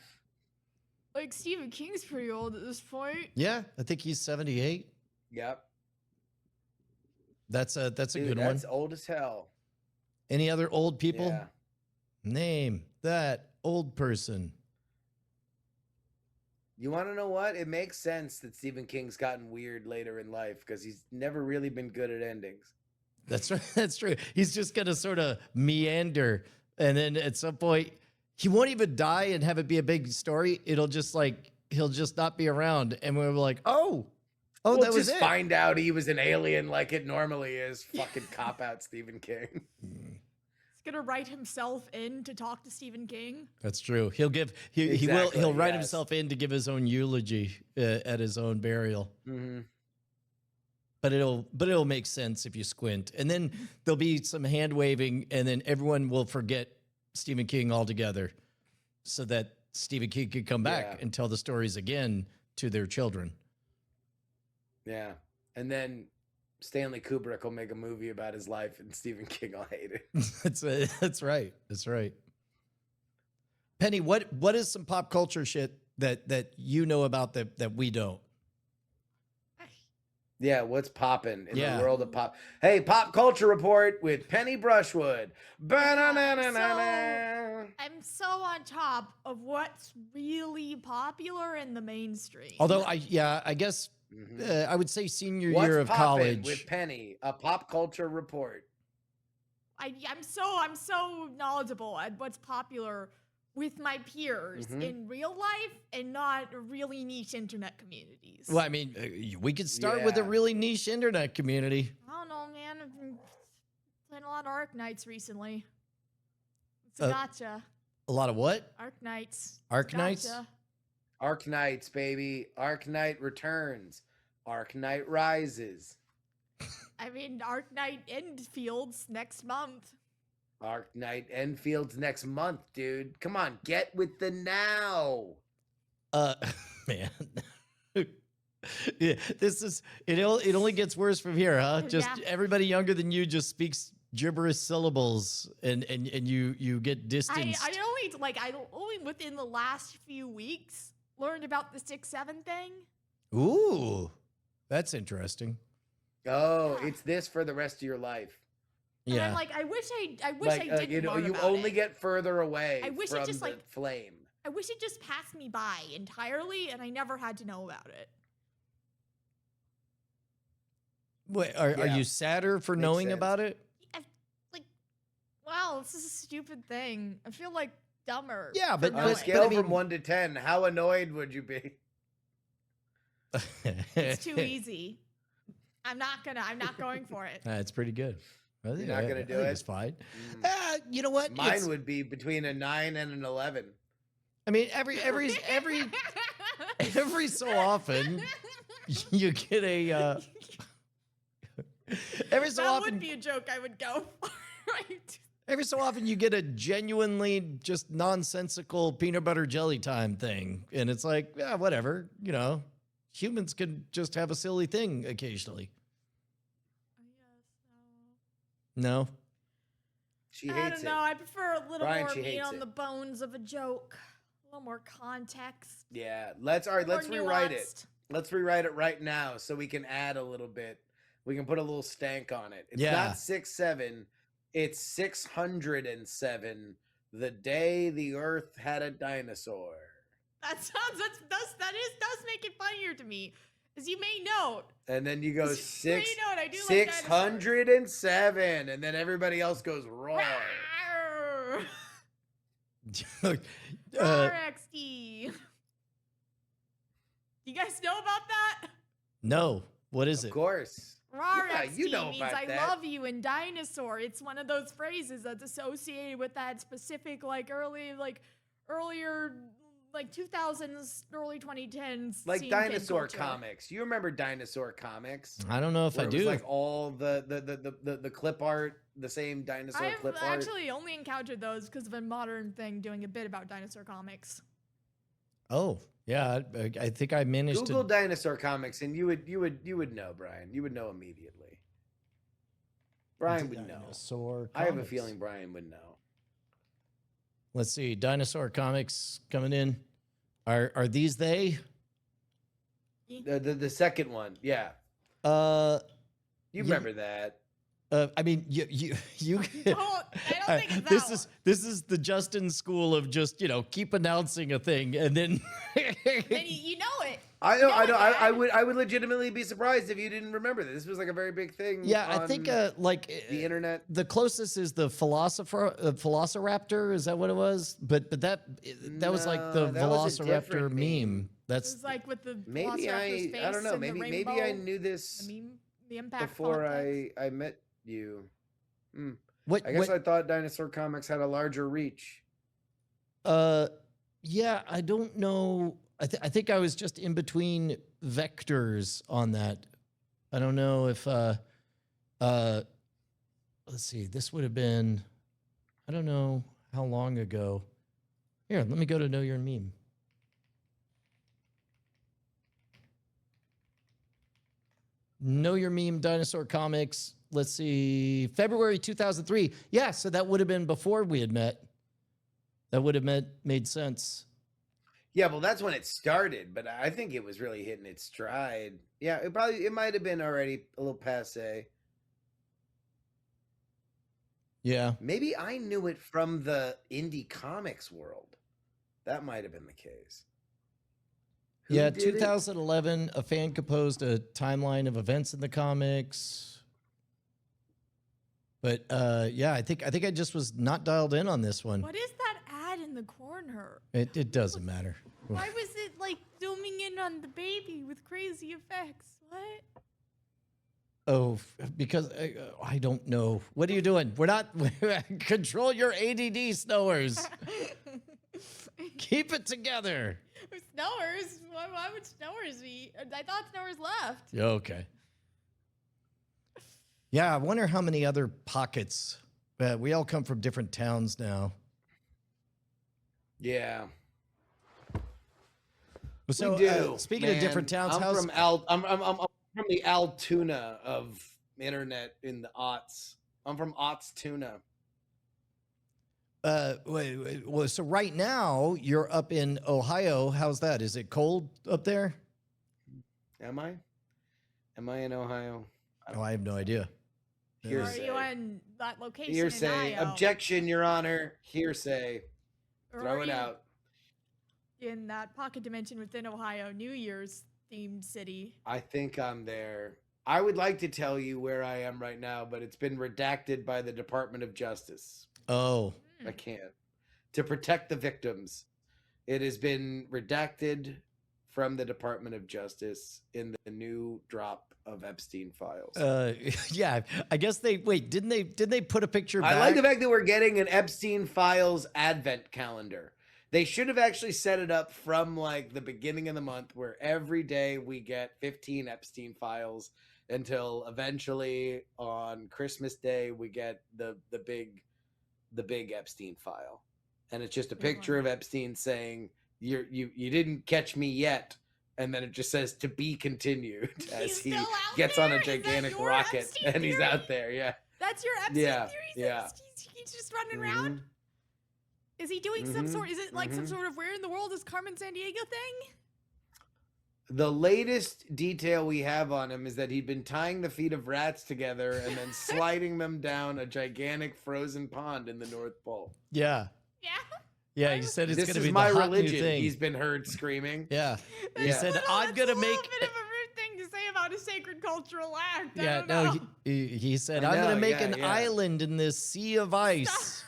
Like Stephen King's pretty old at this point.
Yeah, I think he's 78.
Yep.
That's a
Dude,
good
that's
one.
old as hell.
Any other old people?
Yeah.
Name that old person.
You want to know what? It makes sense that Stephen King's gotten weird later in life because he's never really been good at endings.
That's right. That's true. He's just gonna sort of meander, and then at some point, he won't even die and have it be a big story. It'll just he'll just not be around, and we're like, oh,
We'll
that was
just
it.
find out he was an alien like it normally is. Fucking cop out Stephen King.
He's gonna write himself in to talk to Stephen King.
That's true. He'll
Exactly,
write
yes.
himself in to give his own eulogy at his own burial.
Mm-hmm.
But it'll make sense if you squint, and then there'll be some hand waving, and then everyone will forget Stephen King altogether, so that Stephen King can come back
Yeah.
and tell the stories again to their children.
Yeah. And then Stanley Kubrick will make a movie about his life, and Stephen King will hate it.
That's right. That's right. Penny, what is some pop culture shit that you know about that we don't?
Yeah, what's popping in
Yeah.
the world of pop? Hey, pop culture report with Penny Brushwood.
I'm so on top of what's really popular in the mainstream.
Although I guess I would say senior
What's
year of
poppin'
college.
with Penny, a pop culture report.
I'm so knowledgeable at what's popular with my peers in real life and not really niche internet communities.
Well, I mean, we could start with a
Yeah.
really niche internet community.
I don't know, man. I've been playing a lot of Arc Knights recently. It's a gotcha.
A lot of what?
Arc Knights.
Arc Knights?
Gotcha.
Arc Knights, baby. Arc Knight returns. Arc Knight rises.
I mean, Arc Knight Endfields next month.
Arc Knight Enfield's next month, dude. Come on, get with the now.
Man. Yeah, this is it only gets worse from here, huh? Just
Yeah.
everybody younger than you just speaks gibberish syllables and you get distanced.
I only within the last few weeks learned about the 6-7 thing.
Ooh. That's interesting.
Oh, it's this for the rest of your life.
And
Yeah.
I'm like, I wish I
Like,
didn't
you know,
learn
you
about
only
it.
get further away
I wish it
from
just,
the
like-
flame.
I wish it just passed me by entirely and I never had to know about it.
Wait, are
Yeah.
you sadder for
Makes
knowing
sense.
about it?
Like, wow, this is a stupid thing. I feel like dumber.
Yeah,
for
but-
On a
knowing.
scale
I mean-
from 1 to 10, how annoyed would you be?
It's too easy. I'm not going for it.
That's pretty good. I think-
not
I-
gonna
I
do
think
it?
It's fine.
Mm.
You know what?
Mine
It's-
would be between a 9 and an 11.
I mean, every so often you get a every so
that
often
would be a joke I would go for. Right?
every so often you get a genuinely just nonsensical peanut butter jelly time thing, and it's like, yeah, whatever. You know, humans can just have a silly thing occasionally. No,
She
I
hates
don't know. I prefer a little
Brian,
more
she
meat
hates
on
it.
the bones of a joke. A little more context.
it. Yeah, let's
more
rewrite it.
nuanced.
Let's rewrite it right now so we can add a little bit. We can put a little stank on it. It's
Yeah.
not 6-7, it's 607. The day the Earth had a dinosaur.
That sounds does make it funnier to me. As you may note.
And then you go
As you may note, I do like dinosaurs.
607, and then everybody else goes roar.
Rawr,
uh,
XD. You guys know about that?
no. What is
Of
it?
course.
Rawr
Yeah,
XD
you know
means
about
I
that.
love you in dinosaur. It's one of those phrases that's associated with that specific earlier 2000s, early 2010s.
Like
scene kid
dinosaur
culture.
comics. You remember dinosaur comics?
I don't know if
Where
I
it was
do.
like all the clip art, the same dinosaur
I've
clip art.
actually only encountered those because of a modern thing doing a bit about dinosaur comics.
Oh, yeah. I think I managed
Google
to.
dinosaur comics, and you would know, Brian. You would know immediately. Brian would know.
Dinosaur
I have a
comics.
feeling Brian would know.
Let's see. Dinosaur comics coming in. Are these they?
The second one, yeah.
Uh,
You
Yeah.
remember that?
I mean, you.
I don't think it's
this
that
is this is the Justin school of just keep announcing a thing and then.
Then you know it.
I know. I
Dad.
would legitimately be surprised if you didn't remember this. This was like a very big thing.
Yeah, I think
on
like
the internet.
the closest is the Velociraptor. Is that what it was? But that was like the
No, that was a
Velociraptor
different
meme.
meme.
That's
It's like with the
Maybe
Velociraptor's face
I don't know.
and the
Maybe I
rainbow,
knew this
the meme, the impact
before
context.
I met you.
what.
I guess I thought dinosaur comics had a larger reach.
Yeah, I don't know. I think I was just in between vectors on that. I don't know if let's see. This would have been, I don't know how long ago. Here, let me go to Know Your Meme. Know Your Meme Dinosaur Comics. Let's see, February 2003. Yeah, so that would have been before we had met. That would have made sense.
Yeah, well, that's when it started, but I think it was really hitting its stride. Yeah, it might have been already a little passe.
Yeah.
Maybe I knew it from the indie comics world. That might have been the case. Who
Yeah,
did it?
2011, a fan composed a timeline of events in the comics. But yeah, I think I just was not dialed in on this one.
What is that ad in the corner?
It doesn't matter.
Why was it like zooming in on the baby with crazy effects? What?
Oh, because I don't know. What are you doing? We're not control your ADD, Snowers. Keep it together.
Snowers? Why would Snowers be? I thought Snowers left.
Okay. Yeah, I wonder how many other pockets. We all come from different towns now.
Yeah.
So,
we do.
speaking of different towns,
I'm from the Altoona of internet in the aughts. I'm from Aughts Tuna.
well, so right now you're up in Ohio. How's that? Is it cold up there?
Am I? Am I in Ohio?
Oh, I have no idea.
Or are
Hearsay.
you on that location
Hearsay.
in Io?
Objection, Your Honor. Hearsay.
Or
Throw
are
it
you
out.
in that pocket dimension within Ohio, New Year's themed city?
I think I'm there. I would like to tell you where I am right now, but it's been redacted by the Department of Justice.
Oh,
I can't. To protect the victims, it has been redacted from the Department of Justice in the new drop of Epstein files.
yeah. I guess didn't they put a picture back?
I like the fact that we're getting an Epstein files advent calendar. They should have actually set it up from like the beginning of the month where every day we get 15 Epstein files until eventually on Christmas Day we get the big Epstein file. And it's just a picture of Epstein saying you didn't catch me yet, and then it just says to be continued as he gets on a gigantic rocket
Epstein
and he's
theory?
out there. Yeah.
That's your Epstein
Yeah,
theory?
yeah.
He's just running around? Is he doing some sort? Is it like some sort of where in the world is Carmen Sandiego thing?
The latest detail we have on him is that he'd been tying the feet of rats together and then sliding them down a gigantic frozen pond in the North Pole.
Yeah.
Yeah.
Yeah, he said it's
This
going to
is
be
my
the hot new
religion.
thing.
He's been heard screaming.
Yeah. He
Yeah.
said, I'm going to make...
That's a little bit of a rude thing to say about a sacred cultural act. I
Yeah,
don't
no,
know.
he said,
I
I'm going
know,
to make
yeah,
an
yeah.
island in this sea of ice.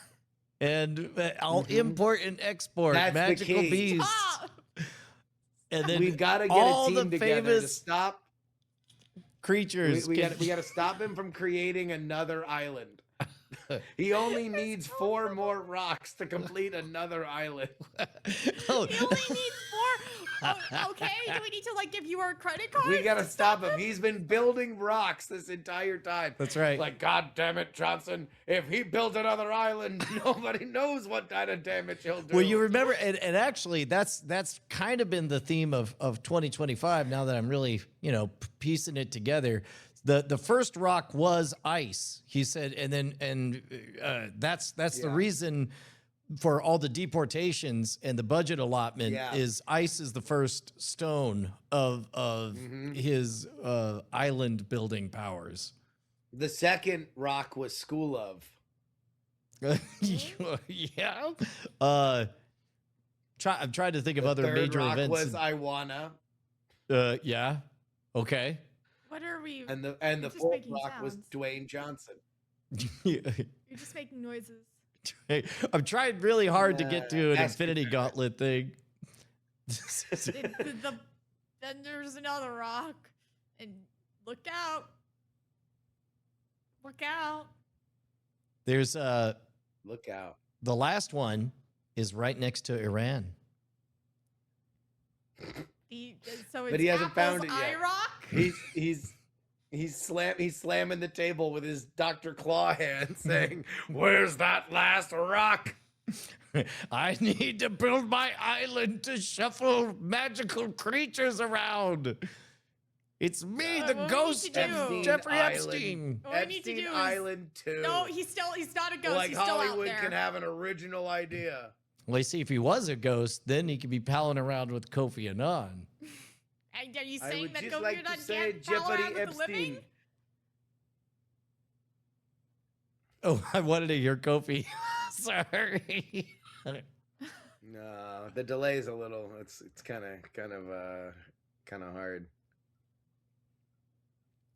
And I'll import and export
That's the
magical
key.
beasts.
Stop!
And then
We've got to get
all
a team
the
together to
famous
stop.
creatures.
We
can-
got to stop him from creating another island. He only needs 4 more rocks to complete another island.
Oh,
He only needs 4. Oh, okay, do we need to like give you our credit card?
We got to stop him. He's been building rocks this entire time.
That's right.
Like, God damn it, Johnson. If he built another island, nobody knows what kind of damage he'll do.
Well, you remember, and actually, that's kind of been the theme of 2025. Now that I'm really, piecing it together, the first rock was ice. He said, and that's the
Yeah.
reason for all the deportations and the budget allotment
Yeah.
is ice is the first stone of his island building powers.
The second rock was School of.
Yeah. I'm trying to think of
The
other
third
major
rock
events.
was I Wanna.
Yeah. Okay.
What are we?
And the
You're just
fourth
making
rock was
sounds.
Dwayne Johnson.
You're just making noises.
I'm trying really hard to get to an
ask
Infinity
your
Gauntlet thing.
Then there's another rock, and look out! Look out!
There's
Look out.
the last one is right next to Iran.
So it's
But he hasn't
Apple's
found it
eye
yet.
rock.
He's slamming the table with his Dr. Claw hand saying, "Where's that last rock?"
I need to build my island to shuffle magical creatures around. It's me,
What
the
we need
ghost
to do-
Epstein
Jeffrey
Island.
Epstein.
What we need to
Epstein
do is-
Island 2.
No, he's not a ghost.
Like
he's still out
Hollywood
there.
can have an original idea.
Well, you see, if he was a ghost, then he could be palling around with Kofi Annan.
And are you
I
saying
would
that
just
Kofi
like
Annan
to say
can't pal
Jeffrey
around with the living?
Epstein.
Oh, I wanted to hear Kofi. Sorry.
No, the delay's a little. It's kind of hard.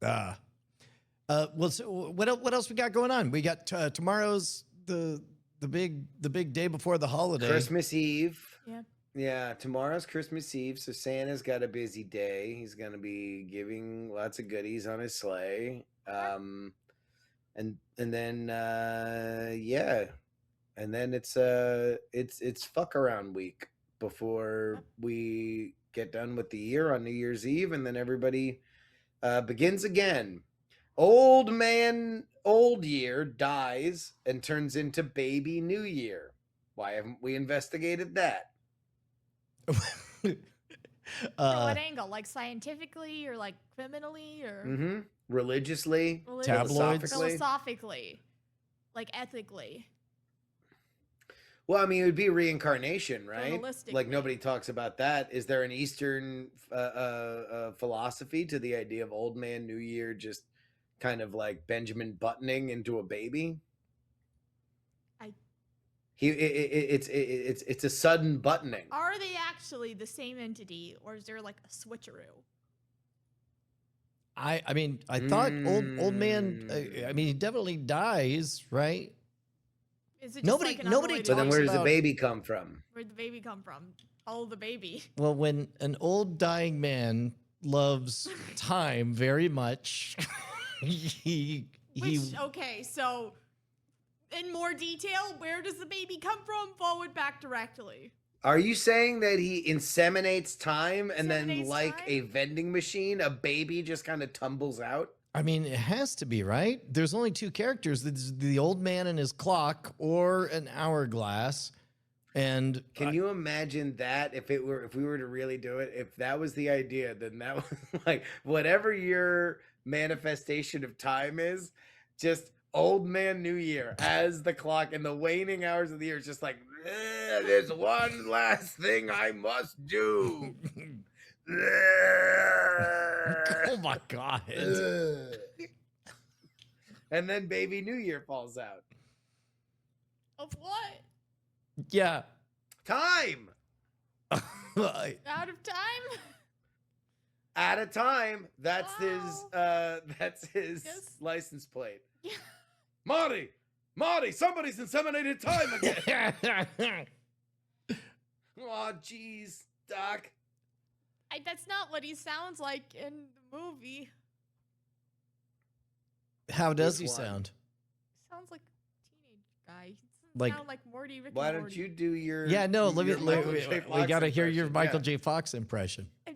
Well, so what else we got going on? We got tomorrow's the big day before the holiday.
Christmas Eve.
Yeah.
Yeah, tomorrow's Christmas Eve, so Santa's got a busy day. He's gonna be giving lots of goodies on his sleigh. And then yeah. And then it's fuck around week before we get done with the year on New Year's Eve, and then everybody begins again. Old man old year dies and turns into baby new year. Why haven't we investigated that?
From what angle? Like scientifically or like criminally or
Religiously,
Tabloids.
philosophically, like ethically.
Well, I mean, it would be reincarnation, right?
Journalistically.
Like nobody talks about that. Is there an Eastern philosophy to the idea of old man New Year just kind of like Benjamin buttoning into a baby? It's a sudden buttoning.
Are they actually the same entity, or is there like a switcheroo?
I mean, I thought old man. I mean, he definitely dies, right?
Is it just
Nobody-
like an
nobody
unrelated-
So then,
talks
where does the
about-
baby come from?
Where'd the baby come from? Oh, the baby.
Well, when an old dying man loves time very much, he
Okay, so in more detail, where does the baby come from? Forward, back, directly.
Are you saying that he inseminates time and then,
Inseminates
like
time?
a vending machine, a baby just kind of tumbles out?
I mean, it has to be, right? There's only two characters. There's the old man and his clock, or an hourglass. And
Can you imagine that if we were to really do it, if that was the idea, then that was like whatever your manifestation of time is, just old man New Year as the clock and the waning hours of the year is just like, there's one last thing I must do.
oh my god.
And then baby New Year falls out.
Of what?
Yeah.
Time.
Out of time?
At a time. That's
Wow.
his
Yes.
license plate.
Yeah.
Marty, somebody's inseminated time again. Oh, jeez, Doc.
That's not what he sounds like in the movie.
How does
Which
he
one?
sound?
Sounds like a teenage guy. He doesn't
Like-
sound like Morty. Rick
Why
and
don't
Morty.
you do your?
Yeah, no, let me.
your Michael J.
We
Fox
got to hear your
impression?
Michael
Yeah.
J. Fox impression.
I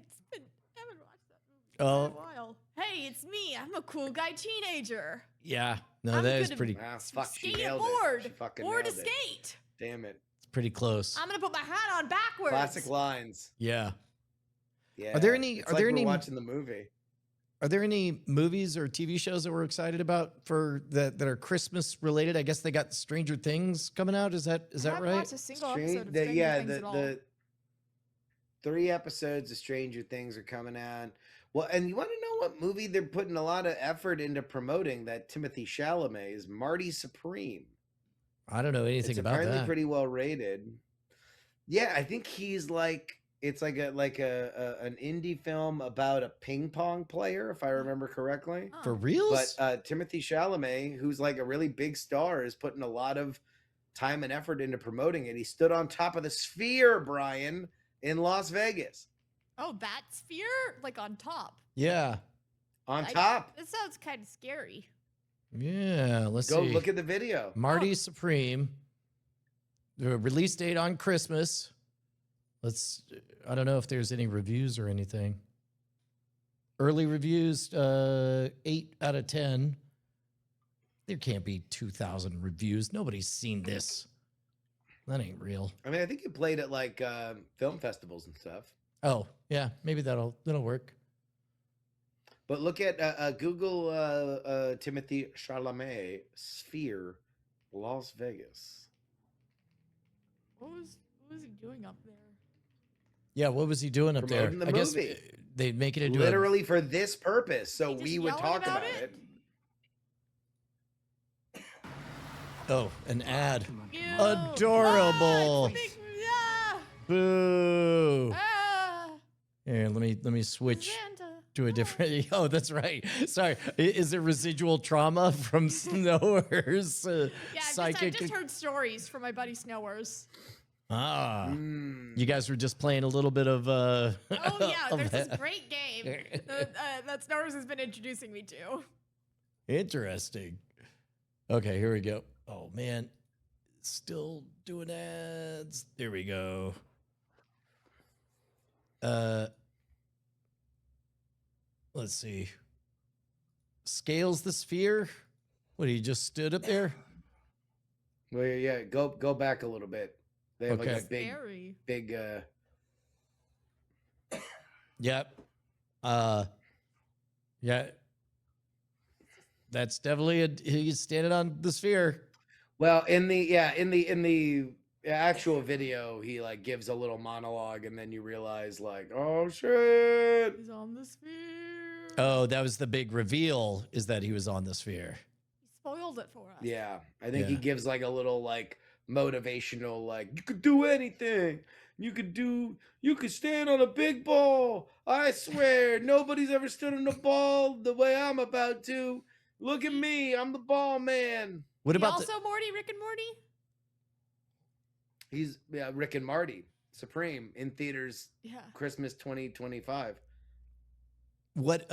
haven't watched that movie
Oh.
in a while. Hey, it's me. I'm a cool guy teenager.
Yeah. No,
I'm
that is
good at-
pretty.
Ah, fuck, she
Skate
nailed
board.
it. She fucking
Board to
nailed it.
skate.
Damn it.
It's pretty close.
I'm gonna put my hat on backwards.
Classic lines.
Yeah.
Yeah.
there any-
It's
are
like
there
we're
any-
watching the movie?
Are there any movies or TV shows that we're excited about for that are Christmas related? I guess they got Stranger Things coming out. Is that
I haven't
right?
watched a single
Strange-
episode of
the-
Stranger
yeah,
Things at all.
the 3 episodes of Stranger Things are coming out. Well, and you want to know what movie they're putting a lot of effort into promoting? That Timothy Chalamet is Marty Supreme.
I don't know anything
It's
about
apparently
that.
pretty well rated. Yeah, I think he's like it's like an indie film about a ping pong player, if I remember correctly.
Oh.
For reals?
But Timothy Chalamet, who's like a really big star, is putting a lot of time and effort into promoting it. He stood on top of the Sphere, Brian, in Las Vegas.
Oh, that sphere? Like on top.
yeah.
On
I-
top.
That sounds kind of scary.
Yeah. Let's
Go
see.
look at the video.
Marty Supreme. The release date on Christmas. I don't know if there's any reviews or anything. Early reviews, 8 out of 10. There can't be 2,000 reviews. Nobody's seen this. That ain't real.
I mean, I think it played at like film festivals and stuff.
Oh, yeah, maybe that'll work.
But look at Google Timothy Chalamet Sphere, Las Vegas.
What was he doing up there?
Yeah, what was he doing up there?
Promoting the
I guess
movie.
they'd make it into
Literally for this purpose, so
He just
we would
yelling
talk
about
about
it?
it.
an ad.
Ew.
Adorable.
Ah, it's a big- yeah.
Boo.
Ah,
Here, let me switch
Santa.
to a different. Oh, that's right. Sorry, is it residual trauma from Snower's
Yeah,
psychic?
I've just heard stories from my buddy Snowers.
Ah,
Mm.
you guys were just playing a little bit of.
Oh yeah,
of
there's this
that.
great game that Snowers has been introducing me to.
Interesting. Okay, here we go. Oh man, still doing ads. There we go. Let's see. Scales the sphere. What, he just stood up there?
Well, yeah, go back a little bit. They have
Okay.
like a
Scary.
big.
Yep. Yeah. That's definitely he's standing on the sphere.
Well, in the actual video, he like gives a little monologue, and then you realize like, oh shit.
He's on the sphere.
Oh, that was the big reveal, is that he was on the sphere.
He spoiled it for us.
Yeah, I think he
Yeah.
gives like a little like motivational like you could do anything. You could stand on a big ball. I swear nobody's ever stood on a ball the way I'm about to. Look at me, I'm the ball man.
What
He
about
also Morty, Rick and Morty?
He's Rick and Marty Supreme in theaters
Yeah.
Christmas 2025.
what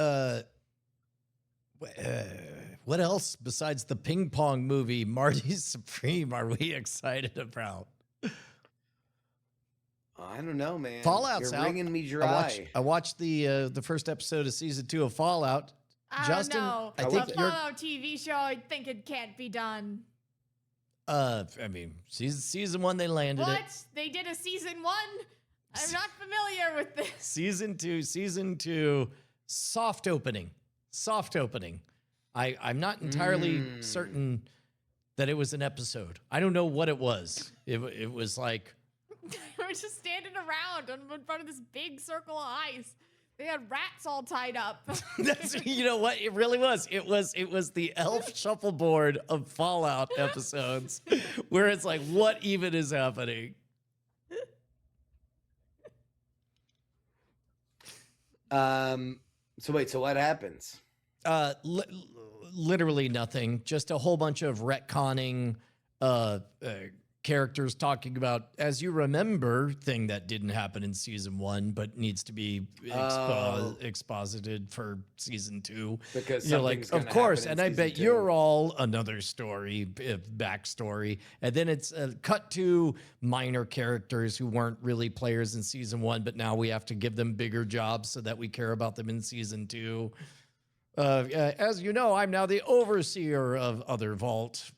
what else besides the ping pong movie Marty Supreme are we excited about?
I don't know, man.
Fallout's
You're
out.
wringing me dry.
I watched the first episode of season 2 of Fallout.
I
Justin,
don't know.
I
How
think
was
a
you're
Fallout TV show, I think it can't be done.
I mean, season 1 they landed it.
What? They did a season 1? I'm not familiar with this.
Season two, soft opening. I'm not entirely certain that it was an episode. I don't know what it was. It was like,
We're just standing around in front of this big circle of ice. They had rats all tied up.
that's, you know what? It really was. It was the elf shuffleboard of Fallout episodes, where it's like, what even is happening?
So wait, so what happens?
Literally nothing. Just a whole bunch of retconning, characters talking about, as you remember, thing that didn't happen in season 1, but needs to be exposited for season 2.
Because
You're like,
something's gonna
of course,
happen in
and I
season
bet
2.
you're all another story, backstory, and then it's cut to minor characters who weren't really players in season 1, but now we have to give them bigger jobs so that we care about them in season 2. As you know, I'm now the overseer of Other Vault.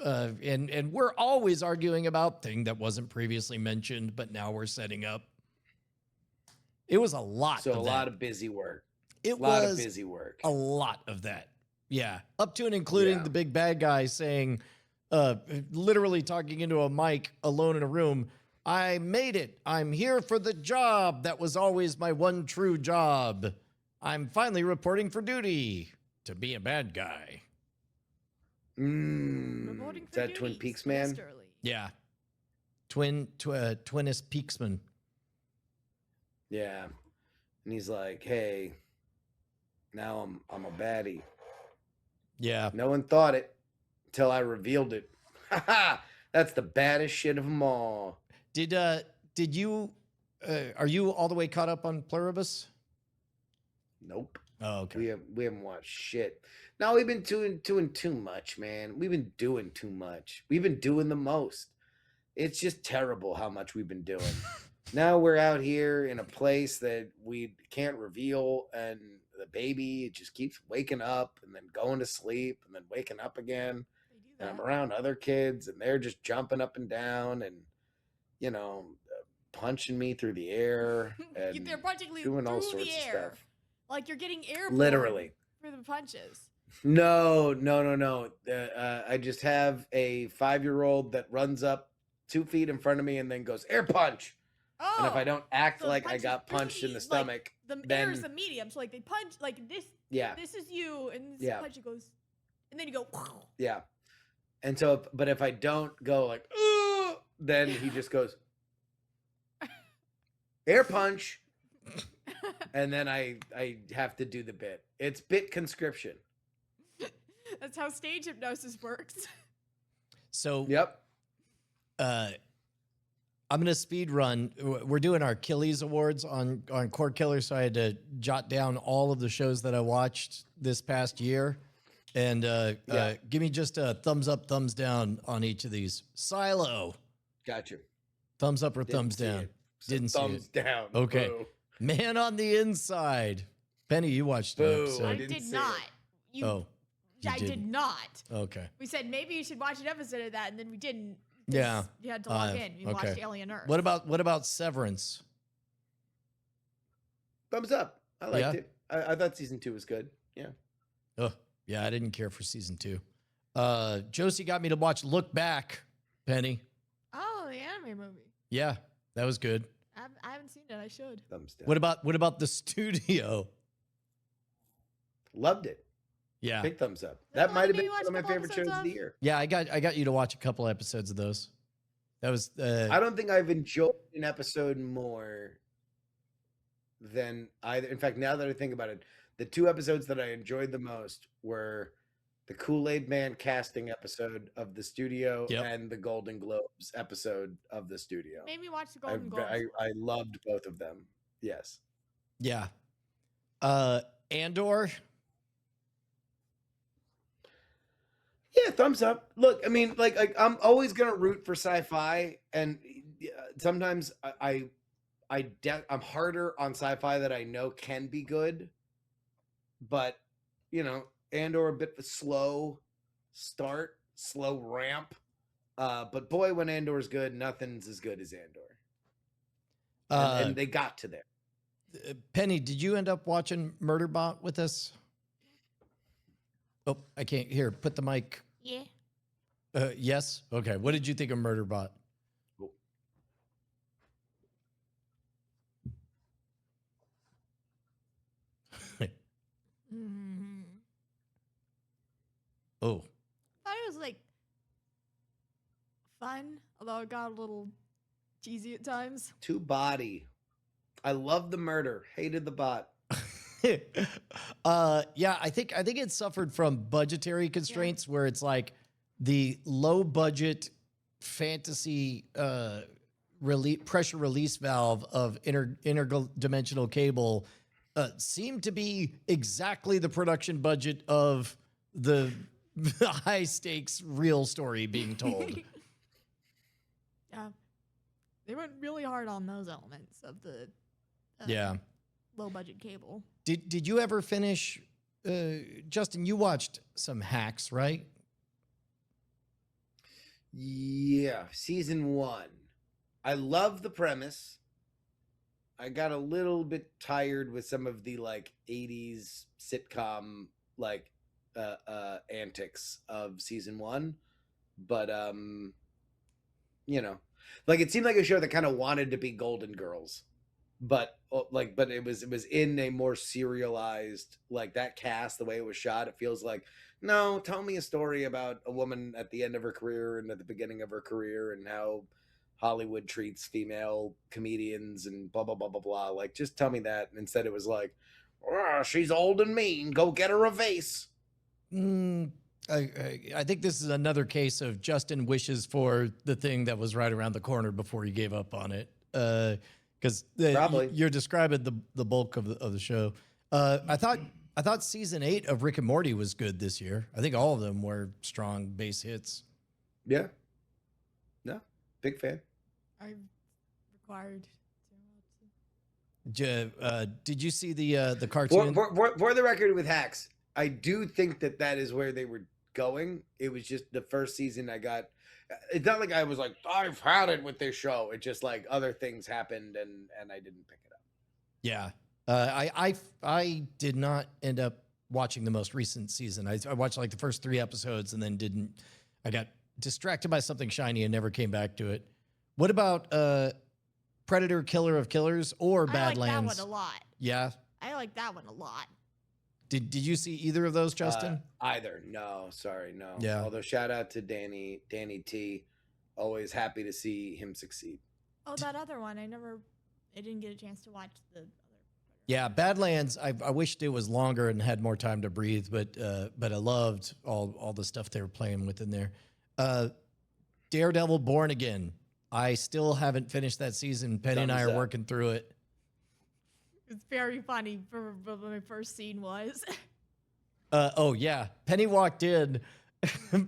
And we're always arguing about thing that wasn't previously mentioned, but now we're setting up. It was a lot.
So
of
a
that.
lot of busy work.
It
A lot
was
of busy work.
a lot of that. Yeah, up to and including
Yeah.
the big bad guy saying, literally talking into a mic alone in a room. I made it. I'm here for the job. That was always my one true job. I'm finally reporting for duty to be a bad guy.
Reporting
Is
for
that Twin
duty,
Peaks man?
Westerly.
Yeah. Twinnis Peaksman.
Yeah. And he's like, hey, now I'm a baddie.
Yeah.
No one thought it until I revealed it. Ha ha! That's the baddest shit of them all.
Did you are you all the way caught up on Pluribus?
Nope.
Oh, okay.
We haven't watched shit. No, we've been doing too much, man. We've been doing too much. We've been doing the most. It's just terrible how much we've been doing. Now we're out here in a place that we can't reveal, and the baby just keeps waking up and then going to sleep and then waking up again.
They do
And I'm
that.
around other kids, and they're just jumping up and down and, you know, punching me through the air and
They're punching me
doing all
through
sorts
the
of
air.
stuff.
Like you're getting airborne
Literally.
for the punches.
No. I just have a 5-year-old that runs up 2 feet in front of me and then goes air punch.
Oh,
And if I don't act
so the
like I
punch is
got punched in the
pretty,
stomach,
the
then
air is the medium. So like they punch like this.
yeah,
This is you, and this
Yeah.
punch it goes, and then you go.
yeah. And so, but if I don't go like, "Ooh," then he just goes air punch, and then I have to do the bit. It's bit conscription.
That's how stage hypnosis works.
So,
Yep.
I'm gonna speed run. We're doing our Achilles Awards on Core Killer, so I had to jot down all of the shows that I watched this past year, and give me just a thumbs up, thumbs down on each of these. Silo,
Gotcha.
thumbs up or
Didn't
thumbs
see
down?
it. So
Didn't see
thumbs
it.
down.
Okay.
Boo.
Man on the Inside. Penny, you watched an
Boo.
episode.
I
didn't
did
see
not.
it.
You,
Oh, you
I did
didn't.
not.
Okay.
We said maybe you should watch an episode of that, and then we didn't. 'cause
Yeah.
You had to log in. You watched
okay.
Alien Earth.
What about Severance?
Thumbs up. I liked
Yeah.
it. I thought season 2 was good. Yeah.
Oh, yeah, I didn't care for season 2. Josie got me to watch Look Back, Penny.
Oh, the anime movie.
Yeah, that was good.
I haven't seen it. I should.
Thumbs down.
What about The Studio?
Loved it.
Yeah.
Big thumbs up.
That
That might have
maybe
been
you
one
watched
of my
a couple
favorite shows
episodes
of the
of?
year.
Yeah, I got you to watch a couple episodes of those. That was
I don't think I've enjoyed an episode more than either. In fact, now that I think about it, the 2 episodes that I enjoyed the most were the Kool-Aid Man casting episode of The Studio
Yep.
and the Golden Globes episode of The Studio.
Made me watch the
I,
Golden Globes.
I loved both of them. Yes.
yeah. Andor.
Yeah, thumbs up. Look, I mean, like I'm always gonna root for sci-fi, and sometimes I'm harder on sci-fi that I know can be good, but Andor a bit of a slow start, slow ramp. But boy, when Andor's good, nothing's as good as Andor, and they got to there.
Penny, did you end up watching Murderbot with us? Oh, I can't hear. Put the mic.
Yeah.
Yes. Okay. What did you think of Murderbot?
Mm-hmm.
Oh,
I thought it was like fun, although it got a little cheesy at times.
Two body. I love the murder. Hated the bot.
yeah, I think it suffered from budgetary constraints where it's like the low budget fantasy pressure release valve of interdimensional cable seemed to be exactly the production budget of the high stakes real story being told.
Yeah. They went really hard on those elements of the
Yeah.
low budget cable.
Did you ever finish Justin, you watched some Hacks, right?
Yeah, season 1. I love the premise. I got a little bit tired with some of the like 80s sitcom like antics of season 1, but like it seemed like a show that kind of wanted to be Golden Girls, but it was in a more serialized, like that cast, the way it was shot, it feels like, no, tell me a story about a woman at the end of her career and at the beginning of her career and how Hollywood treats female comedians and blah blah blah blah blah. Like, just tell me that. And instead it was like, oh, she's old and mean, go get her a vase.
I think this is another case of Justin wishes for the thing that was right around the corner before he gave up on it. Because
Probably.
you're describing the bulk of the show. I thought season 8 of Rick and Morty was good this year. I think all of them were strong base hits.
Yeah. No, big fan.
I'm required
Did you see the cartoon?
For the record, with Hacks, I do think that is where they were going. It was just the first season I got. It's not like I was like, I've had it with this show. It's just like other things happened and I didn't pick it up.
Yeah. I did not end up watching the most recent season. I watched like the first 3 episodes and then didn't. I got distracted by something shiny and never came back to it. What about Predator, Killer of Killers, or Badlands?
I like that one a lot.
Yeah.
I like that one a lot.
Did you see either of those, Justin?
Either. No, sorry, no.
Yeah.
Although shout out to Danny T. Always happy to see him succeed.
Oh, that other one. I didn't get a chance to watch the other.
Yeah, Badlands. I wished it was longer and had more time to breathe, but I loved all the stuff they were playing with in there. Daredevil: Born Again. I still haven't finished that season. Penny and I are working through it.
It's very funny for what my first scene was.
Oh yeah, Penny walked in.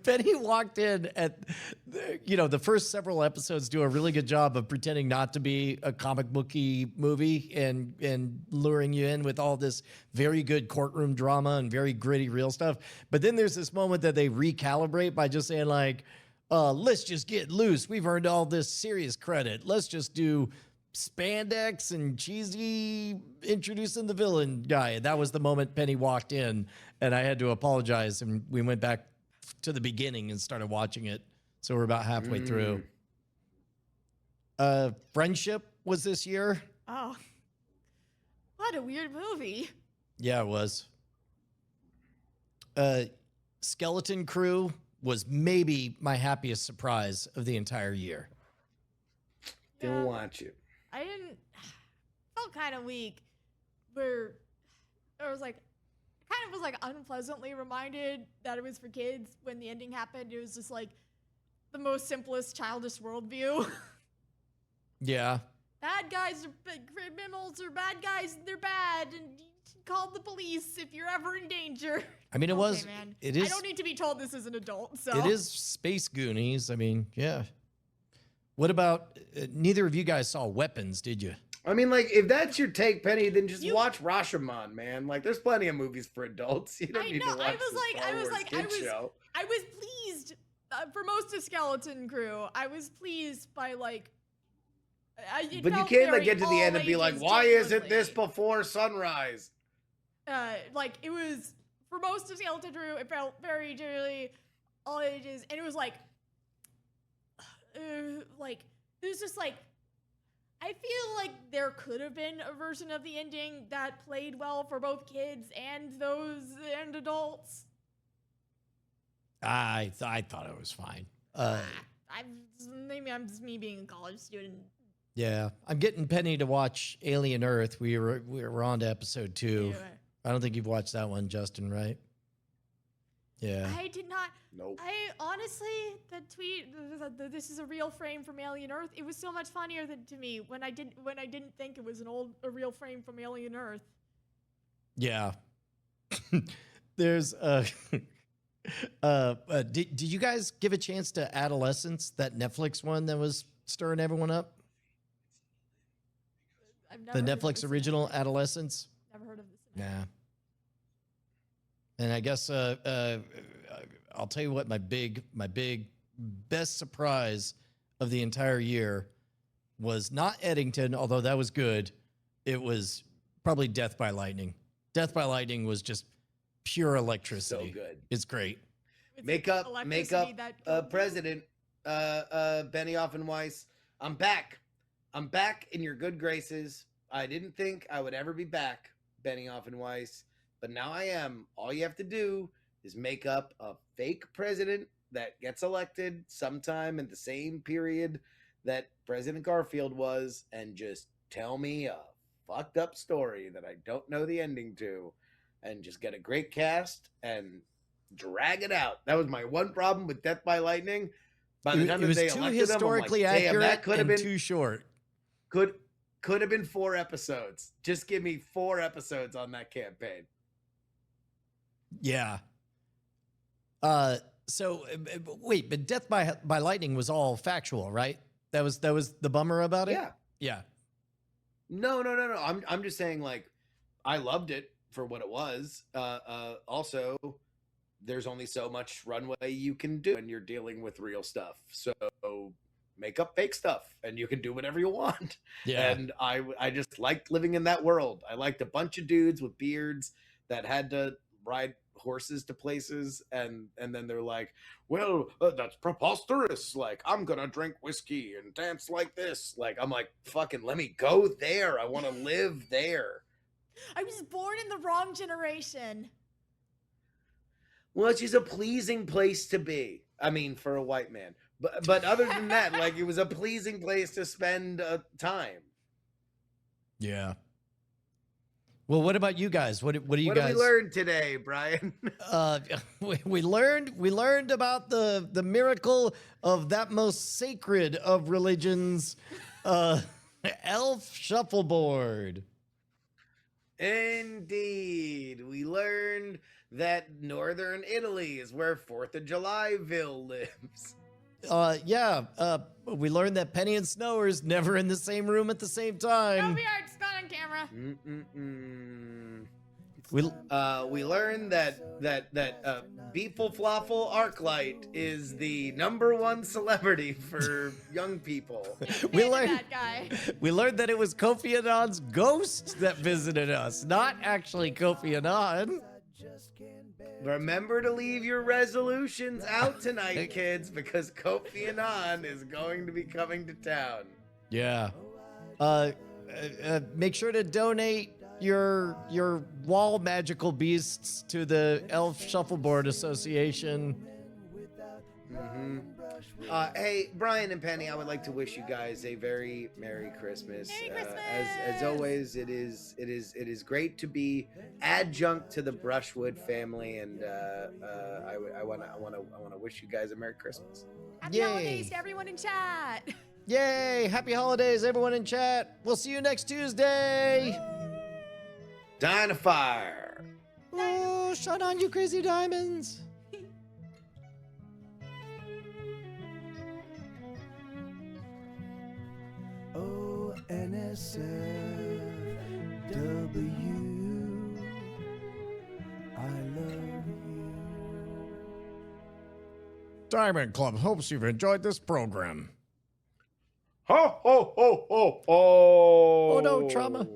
Penny walked in at, the first several episodes do a really good job of pretending not to be a comic booky movie and luring you in with all this very good courtroom drama and very gritty real stuff. But then there's this moment that they recalibrate by just saying like, let's just get loose. We've earned all this serious credit. Let's just do spandex and cheesy introducing the villain guy. And that was the moment Penny walked in, and I had to apologize, and we went back to the beginning and started watching it. So we're about halfway through. Friendship was this year.
Oh, what a weird movie.
Yeah, it was. Skeleton Crew was maybe my happiest surprise of the entire year.
Didn't watch it.
I didn't. Felt kind of weak. Where I was like, kind of was like unpleasantly reminded that it was for kids when the ending happened. It was just like the most simplest childish worldview.
Yeah.
Bad guys are criminals, or bad guys, they're bad, and you call the police if you're ever in danger.
I mean,
Man.
it is.
I don't need to be told this as an adult. So
It is Space Goonies. I mean, yeah. What about neither of you guys saw Weapons, did you?
I mean, like, if that's your take, Penny, then just watch Rashomon, man. Like, there's plenty of movies for adults. You don't need to watch show.
I was pleased for most of Skeleton Crew. I was pleased by like.
But you can't like get to the end and be like, why isn't this before sunrise?
Like it was for most of Skeleton Crew. It felt very generally all ages, and it was like it was just like. I feel like there could have been a version of the ending that played well for both kids and adults.
I thought it was fine.
Maybe I'm just me being a college student.
Yeah, I'm getting Penny to watch Alien Earth. We were on to episode 2.
Anyway.
I don't think you've watched that one, Justin, right? Yeah.
I did not.
Nope.
I honestly, the tweet, this is a real frame from Alien Earth. It was so much funnier to me when I didn't think it was a real frame from Alien Earth.
Yeah. There's did you guys give a chance to Adolescence, that Netflix one that was stirring everyone up? The Netflix original Adolescence?
Never heard of this.
Nah. And I guess I'll tell you what my big best surprise of the entire year was not Eddington, although that was good. It was probably Death by Lightning. Death by Lightning was just pure electricity.
So good.
It's great.
Make up, President Benioff and Weiss. I'm back in your good graces. I didn't think I would ever be back, Benioff and Weiss, but now I am. All you have to do is make up a fake president that gets elected sometime in the same period that President Garfield was, and just tell me a fucked up story that I don't know the ending to, and just get a great cast and drag it out. That was my one problem with Death by Lightning. By the time
it was
they
too
elected
historically
him, I'm like,
accurate
that could have been
too short.
Could have been 4 episodes. Just give me 4 episodes on that campaign.
Yeah. So wait, but Death by Lightning was all factual, right? That was the bummer about it?
Yeah.
Yeah.
No. I'm just saying, like, I loved it for what it was. Also, there's only so much runway you can do when you're dealing with real stuff. So make up fake stuff and you can do whatever you want.
Yeah.
And I just liked living in that world. I liked a bunch of dudes with beards that had to ride horses to places, and then they're like, well, that's preposterous, like I'm gonna drink whiskey and dance like this. Like, I'm like, fucking let me go there. I want to live there.
I was born in the wrong generation.
Well, it's just a pleasing place to be. I mean, for a white man. But other than that, like, it was a pleasing place to spend time.
Yeah. Well, what about you guys? What do you
What
guys?
did we learn today, Brian?
We learned about the miracle of that most sacred of religions, elf shuffleboard.
Indeed. We learned that northern Italy is where 4th of Julyville lives.
We learned that Penny and Snower's never in the same room at the same time.
It's not on camera.
We learned that Beefle Floffle Arclight is the #1 celebrity for young people.
We learned
that guy.
We learned that it was Kofi Annan's ghost that visited us, not actually Kofi Annan.
Remember to leave your resolutions out tonight, kids, because Kofi Annan is going to be coming to town.
Yeah. Make sure to donate your wall magical beasts to the Elf Shuffleboard Association.
Hey, Brian and Penny, I would like to wish you guys a very Merry Christmas.
Merry Christmas!
As always, it is great to be adjunct to the Brushwood family, and I wanna wish you guys a Merry Christmas.
Happy
Yay.
holidays to everyone in chat.
Yay! Happy holidays, everyone in chat. We'll see you next Tuesday.
Dynafire!
Oh, shut on, you crazy diamonds.
ONSFW, I love you.
Diamond Club hopes you've enjoyed this program.
Ho, ho, ho, ho, ho!
Oh no, trauma.